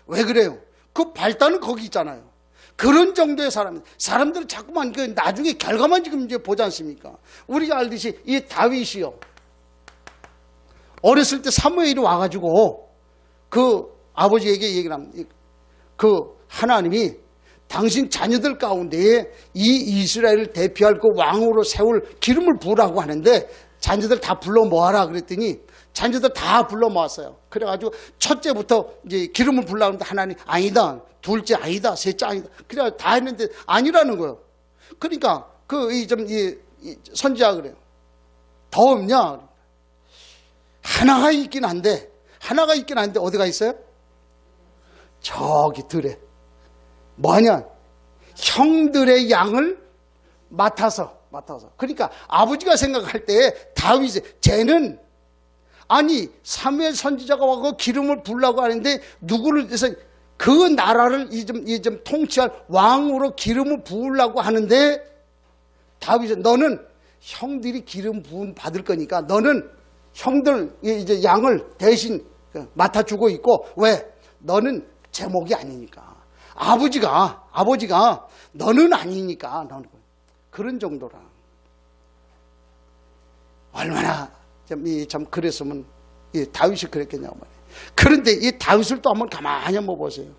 왜 그래요? 그 발단은 거기 있잖아요. 그런 정도의 사람들은 자꾸만 나중에 결과만 지금 이제 보지 않습니까? 우리가 알듯이 이 다윗이요. 어렸을 때 사무엘이 와가지고 그 아버지에게 얘기를 합니다. 그 하나님이 당신 자녀들 가운데에 이 이스라엘을 대표할 그 왕으로 세울 기름을 부으라고 하는데 자녀들 다 불러 모아라 그랬더니 자녀들 다 불러 모았어요. 그래가지고 첫째부터 이제 기름을 부으라고 하는데 하나님 아니다. 둘째 아니다. 셋째 아니다. 그래 다 했는데 아니라는 거예요. 그러니까 선지자가 그래요. 더 없냐? 하나가 있긴 한데 어디가 있어요? 저기 들에. 뭐냐? 형들의 양을 맡아서. 그러니까 아버지가 생각할 때 쟤는 사무엘 선지자가 와서 기름을 부으려고 하는데 누구를 해서 그 나라를 좀 통치할 왕으로 기름을 부으려고 하는데 다윗은 너는 형들이 기름 부음 받을 거니까 너는 형들 이제 양을 대신 맡아주고 있고 왜? 너는 제목이 아니니까. 아버지가 너는 아니니까 너는 그런 정도라. 얼마나 참 그랬으면 다윗이 그랬겠냐고 말이에요. 그런데 이 다윗을 또 한번 가만히 한번 보세요.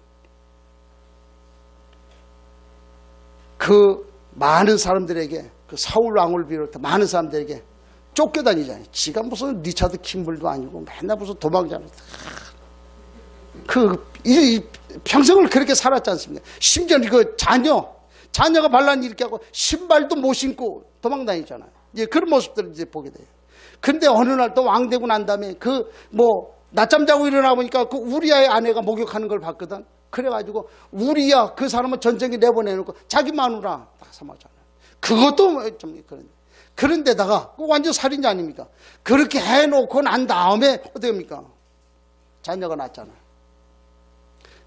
그 많은 사람들에게 그 사울 왕을 비롯해 많은 사람들에게 쫓겨다니잖아요. 지가 무슨 리차드 킴블도 아니고 맨날 무슨 도망자는 평생을 그렇게 살았지 않습니까? 심지어 그 자녀가 반란 이렇게 하고 신발도 못 신고 도망다니잖아요. 이제 그런 모습들을 이제 보게 돼요. 근데 어느 날 또 왕 되고 난 다음에 낮잠 자고 일어나 보니까 그 우리야의 아내가 목욕하는 걸 봤거든. 그래가지고 우리야 그 사람은 전쟁에 내보내놓고 자기 마누라 다 삼았잖아요. 그것도 좀 그런데다가 완전 살인자 아닙니까? 그렇게 해놓고 난 다음에 어떻게 합니까? 자녀가 낳잖아요.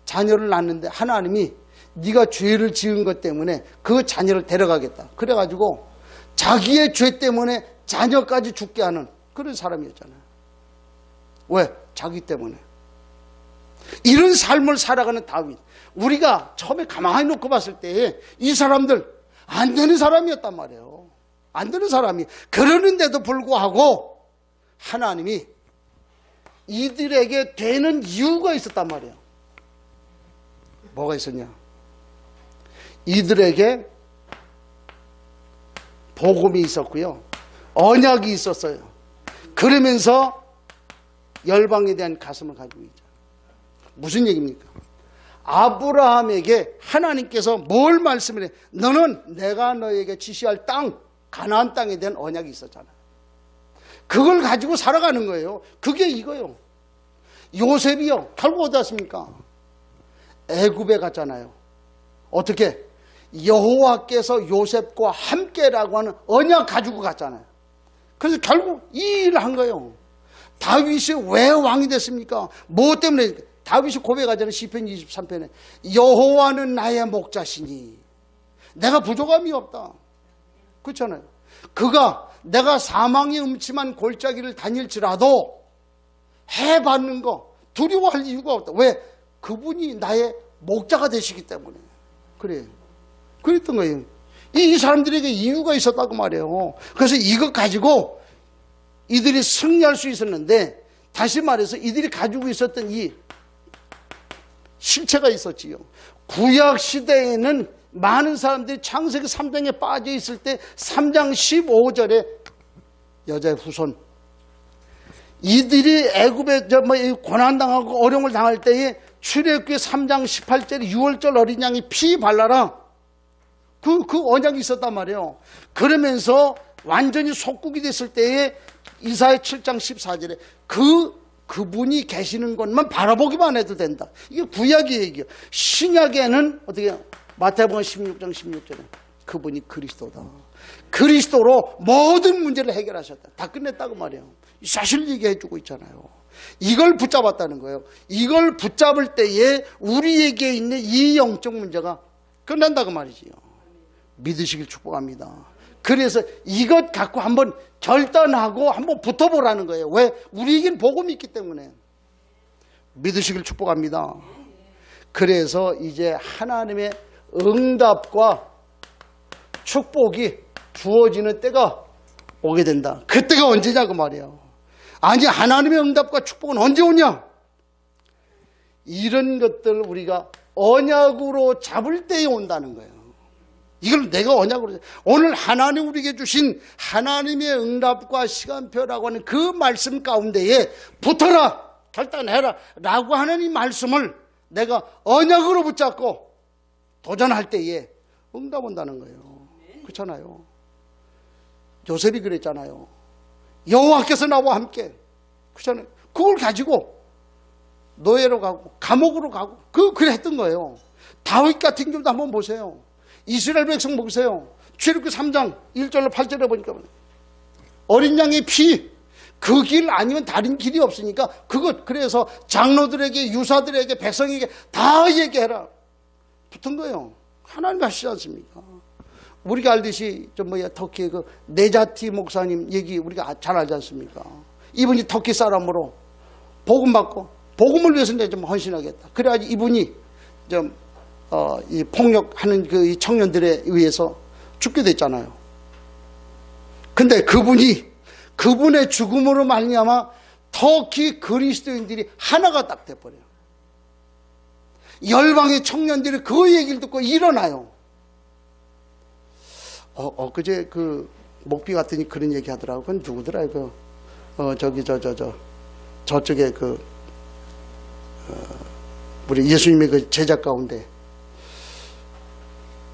자녀를 낳는데 하나님이 네가 죄를 지은 것 때문에 그 자녀를 데려가겠다. 그래가지고 자기의 죄 때문에 자녀까지 죽게 하는 그런 사람이었잖아요. 왜? 자기 때문에. 이런 삶을 살아가는 다윗. 우리가 처음에 가만히 놓고 봤을 때 이 사람들 안 되는 사람이었단 말이에요. 안 되는 사람이. 그러는데도 불구하고 하나님이 이들에게 되는 이유가 있었단 말이에요. 뭐가 있었냐? 이들에게 복음이 있었고요. 언약이 있었어요. 그러면서 열방에 대한 가슴을 가지고 있죠. 무슨 얘기입니까? 아브라함에게 하나님께서 뭘 말씀을 해? 너는 내가 너에게 지시할 땅, 가나안 땅에 대한 언약이 있었잖아. 그걸 가지고 살아가는 거예요. 그게 이거요. 요셉이요. 결국 어디 갔습니까? 애굽에 갔잖아요. 어떻게? 여호와께서 요셉과 함께라고 하는 언약 가지고 갔잖아요. 그래서 결국 이 일을 한 거예요. 다윗이 왜 왕이 됐습니까? 뭐 때문에? 다윗이 고백하잖아요. 시편 23편에 여호와는 나의 목자시니 내가 부족함이 없다. 그렇잖아요. 그가 내가 사망의 음침한 골짜기를 다닐지라도 해받는 거 두려워할 이유가 없다. 왜? 그분이 나의 목자가 되시기 때문에. 그래. 그랬던 거예요. 이 사람들에게 이유가 있었다고 말해요. 그래서 이것 가지고 이들이 승리할 수 있었는데, 다시 말해서 이들이 가지고 있었던 이 실체가 있었지요. 구약 시대에는 많은 사람들이 창세기 3장에 빠져 있을 때 3장 15절에 여자의 후손, 이들이 애굽에 고난당하고 어려움을 당할 때에 출애굽기 3장 18절에 6월절 어린 양이 피 발라라. 그 언약이 있었단 말이에요. 그러면서 완전히 속국이 됐을 때에 이사야 7장 14절에 그분이 계시는 곳만 바라보기만 해도 된다. 이게 구약의 얘기예요. 신약에는 어떻게 해요? 마태복음 16장 16절에 그분이 그리스도다. 그리스도로 모든 문제를 해결하셨다. 다 끝냈다고 말이에요. 사실 얘기해 주고 있잖아요. 이걸 붙잡았다는 거예요. 이걸 붙잡을 때에 우리에게 있는 이 영적 문제가 끝난다고 말이지요. 믿으시길 축복합니다. 그래서 이것 갖고 한번 결단하고 한번 붙어보라는 거예요. 왜? 우리에겐 복음이 있기 때문에. 믿으시길 축복합니다. 그래서 이제 하나님의 응답과 축복이 주어지는 때가 오게 된다. 그때가 언제냐고 말이에요. 아니, 하나님의 응답과 축복은 언제 오냐? 이런 것들 우리가 언약으로 잡을 때에 온다는 거예요. 이걸 내가 언약으로, 오늘 하나님 우리에게 주신 하나님의 응답과 시간표라고 하는 그 말씀 가운데에 붙어라, 결단해라 라고 하는 이 말씀을 내가 언약으로 붙잡고 도전할 때에 응답 온다는 거예요. 그렇잖아요. 요셉이 그랬잖아요. 여호와께서 나와 함께. 그렇잖아요. 그걸 가지고 노예로 가고 감옥으로 가고 그래 했던 거예요. 다윗 같은 경우도 한번 보세요. 이스라엘 백성 보세요. 출애굽기 3장 1절로 8절에 보니까 어린 양의 피, 그 길 아니면 다른 길이 없으니까 그래서 장로들에게, 유사들에게, 백성에게 다 얘기해라. 붙은 거예요. 하나님 하시지 않습니까? 우리가 알듯이 터키의 그 네자티 목사님 얘기 우리가 잘 알지 않습니까? 이분이 터키 사람으로 복음 받고 복음을 위해서 내가 좀 헌신하겠다. 그래가지고 이분이 이 폭력하는 이 청년들에 의해서 죽게 됐잖아요. 근데 그분의 죽음으로 말미암아 터키 그리스도인들이 하나가 딱 돼버려요. 열방의 청년들이 그 얘기를 듣고 일어나요. 엊그제 그 목비 같으니 그런 얘기 하더라고. 그건 누구더라? 저쪽에 우리 예수님의 그 제자 가운데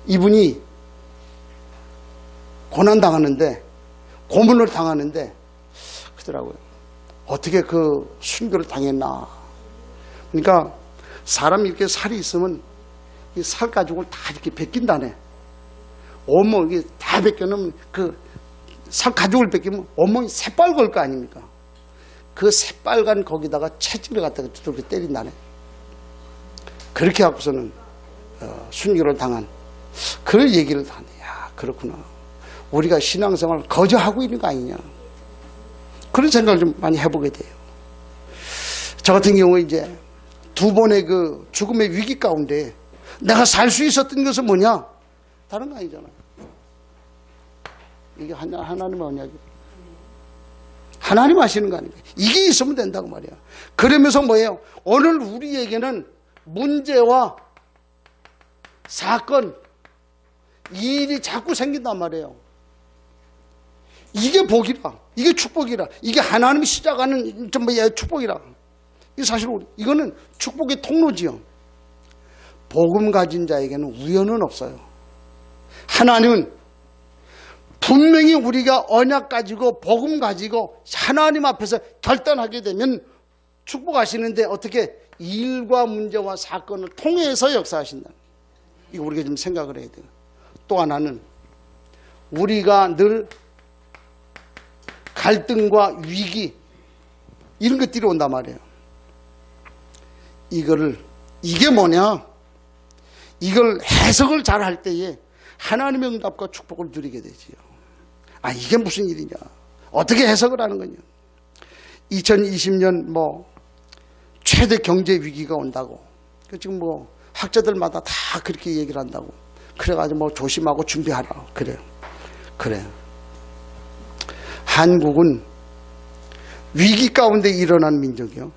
이분이 고난당하는데, 고문을 당하는데, 그러더라고요. 어떻게 그 순교를 당했나. 그러니까 사람이 이렇게 살이 있으면 이 살 가죽을 다 이렇게 벗긴다네. 온몸이 다 벗겨놓으면 그 살 가죽을 벗기면 온몸이 새빨걸 거 아닙니까? 그 새빨간 거기다가 채찍을 갖다가 두들겨 때린다네. 그렇게 하고서는 순교를 당한 그런 얘기를 하네. 야, 그렇구나. 우리가 신앙생활을 거저하고 있는 거 아니냐. 그런 생각을 좀 많이 해보게 돼요. 저 같은 경우 이제 두 번의 그 죽음의 위기 가운데 내가 살 수 있었던 것은 뭐냐? 다른 거 아니잖아요. 이게 하나님의 언약이에요. 하나님 하시는 거 아닙니까? 이게 있으면 된다고 말이야. 그러면서 뭐예요? 오늘 우리에게는 문제와 사건, 이 일이 자꾸 생긴단 말이에요. 이게 복이라, 이게 축복이라, 이게 하나님이 시작하는 축복이라. 이 사실 이거는 축복의 통로지요. 복음 가진 자에게는 우연은 없어요. 하나님은 분명히 우리가 언약 가지고 복음 가지고 하나님 앞에서 결단하게 되면 축복하시는데 어떻게 일과 문제와 사건을 통해서 역사하신다. 이거 우리가 좀 생각을 해야 돼요. 또 하나는 우리가 늘 갈등과 위기 이런 것들이 온단 말이에요. 이게 뭐냐? 이걸 해석을 잘 할 때에 하나님의 응답과 축복을 누리게 되지요. 아, 이게 무슨 일이냐? 어떻게 해석을 하는 거냐? 2020년 최대 경제 위기가 온다고. 지금 학자들마다 다 그렇게 얘기를 한다고. 그래가지고 조심하고 준비하라. 그래요. 한국은 위기 가운데 일어난 민족이요.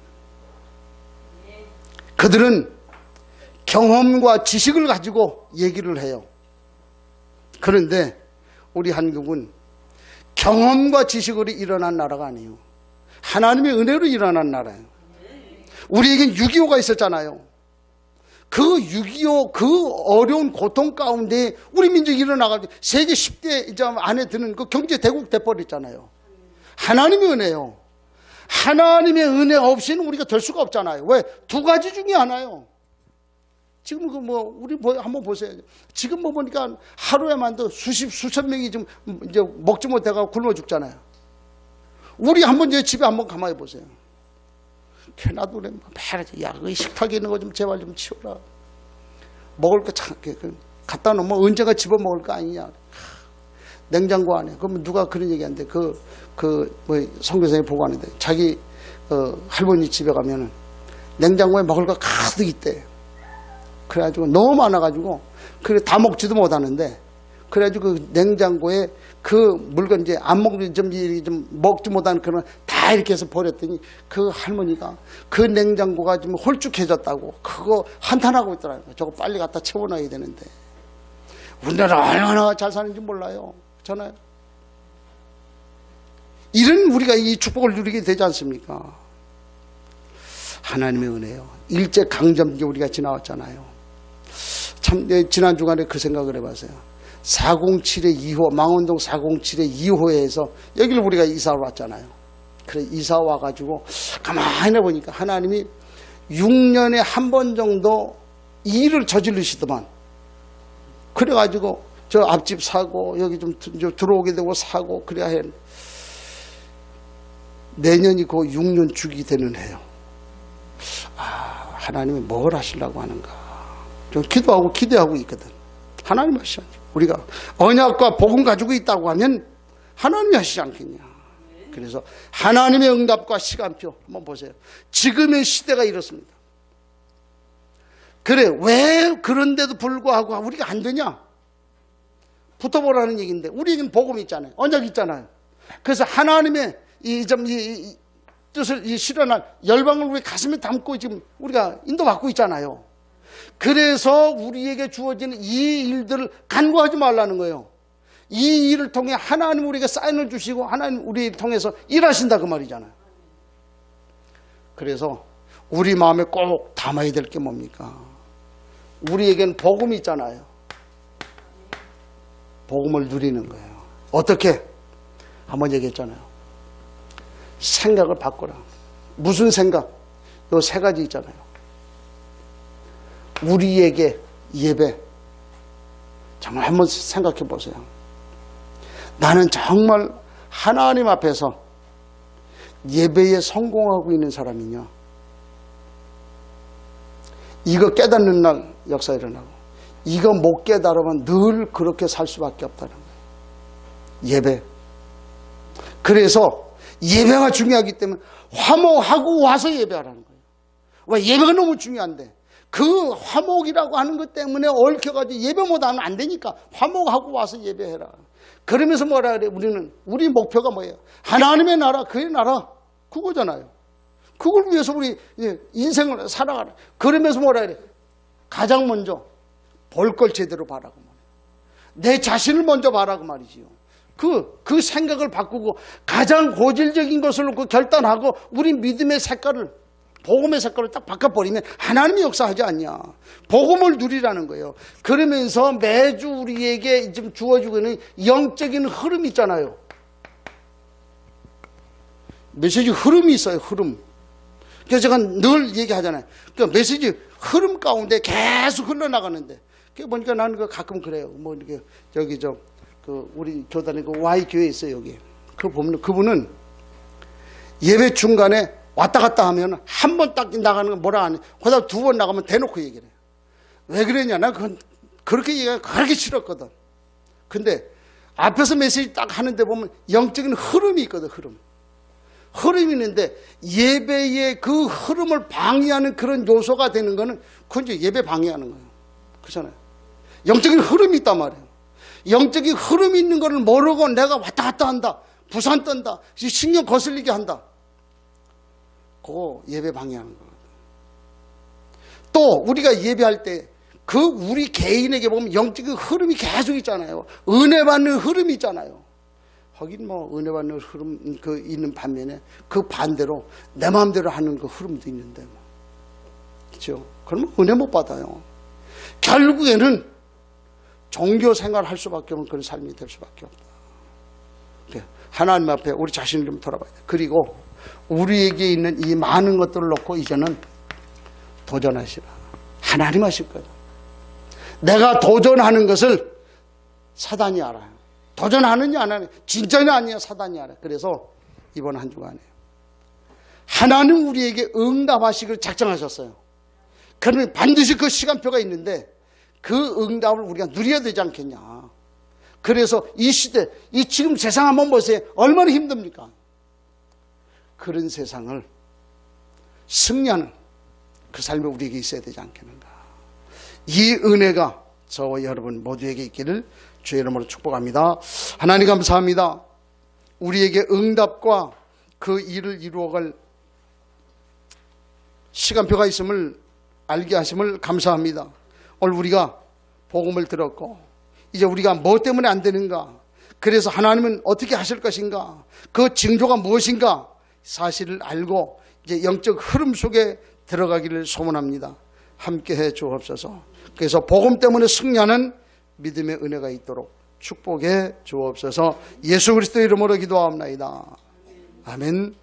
그들은 경험과 지식을 가지고 얘기를 해요. 그런데 우리 한국은 경험과 지식으로 일어난 나라가 아니에요. 하나님의 은혜로 일어난 나라예요. 우리에겐 6.25가 있었잖아요. 그 6.25 그 어려운 고통 가운데 우리 민족이 일어나가지고 세계 10대 안에 드는 그 경제 대국 돼버렸잖아요. 하나님의 은혜요. 하나님의 은혜 없이는 우리가 될 수가 없잖아요. 왜? 두 가지 중에 하나요. 지금 우리 한번 보세요. 지금 보니까 하루에만도 수천 명이 좀 이제 먹지 못해가지고 굶어 죽잖아요. 우리 한번 이제 집에 한번 가만히 보세요. 캐나도 그래. 야, 그 식탁에 있는 거 좀 제발 좀 치워라. 먹을 거 참, 갖다 놓으면 언제가 집어 먹을 거 아니냐. 냉장고 안에. 그러면 누가 그런 얘기 하는데, 선교사님이 보고 하는데, 자기, 할머니 집에 가면은 냉장고에 먹을 거 가득 있대. 그래가지고 너무 많아가지고, 그래 다 먹지도 못하는데, 그래가지고 그 냉장고에 그 물건 이제 안 먹는 좀 먹지 못하는 그런 다 이렇게 해서 버렸더니 그 할머니가 그 냉장고가 좀 홀쭉해졌다고 그거 한탄하고 있더라고요. 저거 빨리 갖다 채워놔야 되는데. 우리나라 얼마나 잘 사는지 몰라요. 저는 이런 우리가 이 축복을 누리게 되지 않습니까? 하나님의 은혜요. 일제 강점기 우리가 지나왔잖아요. 참 지난 주간에 그 생각을 해봤어요. 407의 2호, 망원동 407의 2호에서 여기를 우리가 이사 왔잖아요. 그래 이사 와가지고 가만히 보니까 하나님이 6년에 한 번 정도 일을 저지르시더만. 그래가지고 저 앞집 사고 여기 좀 들어오게 되고 사고 그래야 해. 내년이 그 6년 주기 되는 해요. 아, 하나님이 뭘 하시려고 하는가. 좀 기도하고 기대하고 있거든. 하나님이 하시죠. 우리가 언약과 복음 가지고 있다고 하면 하나님이 하시지 않겠냐. 그래서 하나님의 응답과 시간표 한번 보세요. 지금의 시대가 이렇습니다. 그래 왜 그런데도 불구하고 우리가 안 되냐. 붙어보라는 얘기인데 우리에게는 복음이 있잖아요. 언약이 있잖아요. 그래서 하나님의 이 뜻을 실현할 열방을 우리 가슴에 담고 지금 우리가 인도받고 있잖아요. 그래서 우리에게 주어지는 이 일들을 간과하지 말라는 거예요. 이 일을 통해 하나님 우리에게 사인을 주시고 하나님 우리를 통해서 일하신다 그 말이잖아요. 그래서 우리 마음에 꼭 담아야 될 게 뭡니까? 우리에게는 복음이 있잖아요. 복음을 누리는 거예요. 어떻게? 한번 얘기했잖아요. 생각을 바꾸라. 무슨 생각? 요 세 가지 있잖아요. 우리에게 예배. 정말 한번 생각해 보세요. 나는 정말 하나님 앞에서 예배에 성공하고 있는 사람이냐? 이거 깨닫는 날 역사 일어나고 이거 못 깨달으면 늘 그렇게 살 수밖에 없다는 거예요. 예배. 그래서 예배가 중요하기 때문에 화목하고 와서 예배하라는 거예요. 왜? 예배가 너무 중요한데 그 화목이라고 하는 것 때문에 얽혀가지고 예배 못하면 안 되니까 화목하고 와서 예배해라. 그러면서 뭐라 그래? 우리 목표가 뭐예요? 하나님의 나라, 그의 나라 그거잖아요. 그걸 위해서 우리 인생을 살아가라. 그러면서 뭐라 그래? 가장 먼저 볼 걸 제대로 봐라고 말이에요. 내 자신을 먼저 봐라고 말이지요. 그 생각을 바꾸고 가장 고질적인 것을 놓고 결단하고 우리 믿음의 색깔을 복음의 색깔을 딱 바꿔버리면 하나님이 역사하지 않냐. 복음을 누리라는 거예요. 그러면서 매주 우리에게 지금 주어지고 있는 영적인 흐름이 있잖아요. 메시지 흐름이 있어요. 흐름. 그래서 제가 늘 얘기하잖아요. 그 메시지 흐름 가운데 계속 흘러나가는데 그 보니까 나는 가끔 그래요. 뭐 이렇게 저기 우리 교단에 그 Y 교회 있어요. 여기 그 보면 그분은 예배 중간에 왔다 갔다 하면 한 번 딱 나가는 건 뭐라 하니 그다음 두 번 나가면 대놓고 얘기를 해요. 왜 그랬냐? 나 그렇게 얘기가 그렇게 싫었거든. 근데 앞에서 메시지 딱 하는데 보면 영적인 흐름이 있거든. 흐름이 있는데 예배의 그 흐름을 방해하는 그런 요소가 되는 거는 그건 이제 예배 방해하는 거예요. 그렇잖아요. 영적인 흐름이 있단 말이에요. 영적인 흐름이 있는 거를 모르고 내가 왔다 갔다 한다. 부산 떤다. 신경 거슬리게 한다. 그거 예배 방해하는 거거든. 또 우리가 예배할 때 그 우리 개인에게 보면 영적인 흐름이 계속 있잖아요. 은혜 받는 흐름이 있잖아요. 하긴 뭐 은혜 받는 흐름 있는 반면에 그 반대로 내 마음대로 하는 그 흐름도 있는데 뭐. 그렇죠? 그러면 은혜 못 받아요. 결국에는 종교 생활 할 수밖에 없는 그런 삶이 될 수밖에 없다. 하나님 앞에 우리 자신을 좀 돌아봐야 돼. 그리고 우리에게 있는 이 많은 것들을 놓고 이제는 도전하시라. 하나님 하실 거다. 내가 도전하는 것을 사단이 알아요. 도전하느냐 안 하느냐 진짜냐 아니냐 사단이 알아요. 그래서 이번 한 주간에 하나님 우리에게 응답하시기를 작정하셨어요. 그러면 반드시 그 시간표가 있는데 그 응답을 우리가 누려야 되지 않겠냐. 그래서 이 시대, 이 지금 세상 한번 보세요. 얼마나 힘듭니까? 그런 세상을 승리하는 그 삶이 우리에게 있어야 되지 않겠는가. 이 은혜가 저와 여러분 모두에게 있기를 주의 이름으로 축복합니다. 하나님 감사합니다. 우리에게 응답과 그 일을 이루어갈 시간표가 있음을 알게 하심을 감사합니다. 오늘 우리가 복음을 들었고 이제 우리가 뭐 때문에 안 되는가, 그래서 하나님은 어떻게 하실 것인가, 그 징조가 무엇인가 사실을 알고 이제 영적 흐름 속에 들어가기를 소원합니다. 함께해 주옵소서. 그래서 복음 때문에 승리하는 믿음의 은혜가 있도록 축복해 주옵소서. 예수 그리스도의 이름으로 기도하옵나이다. 아멘.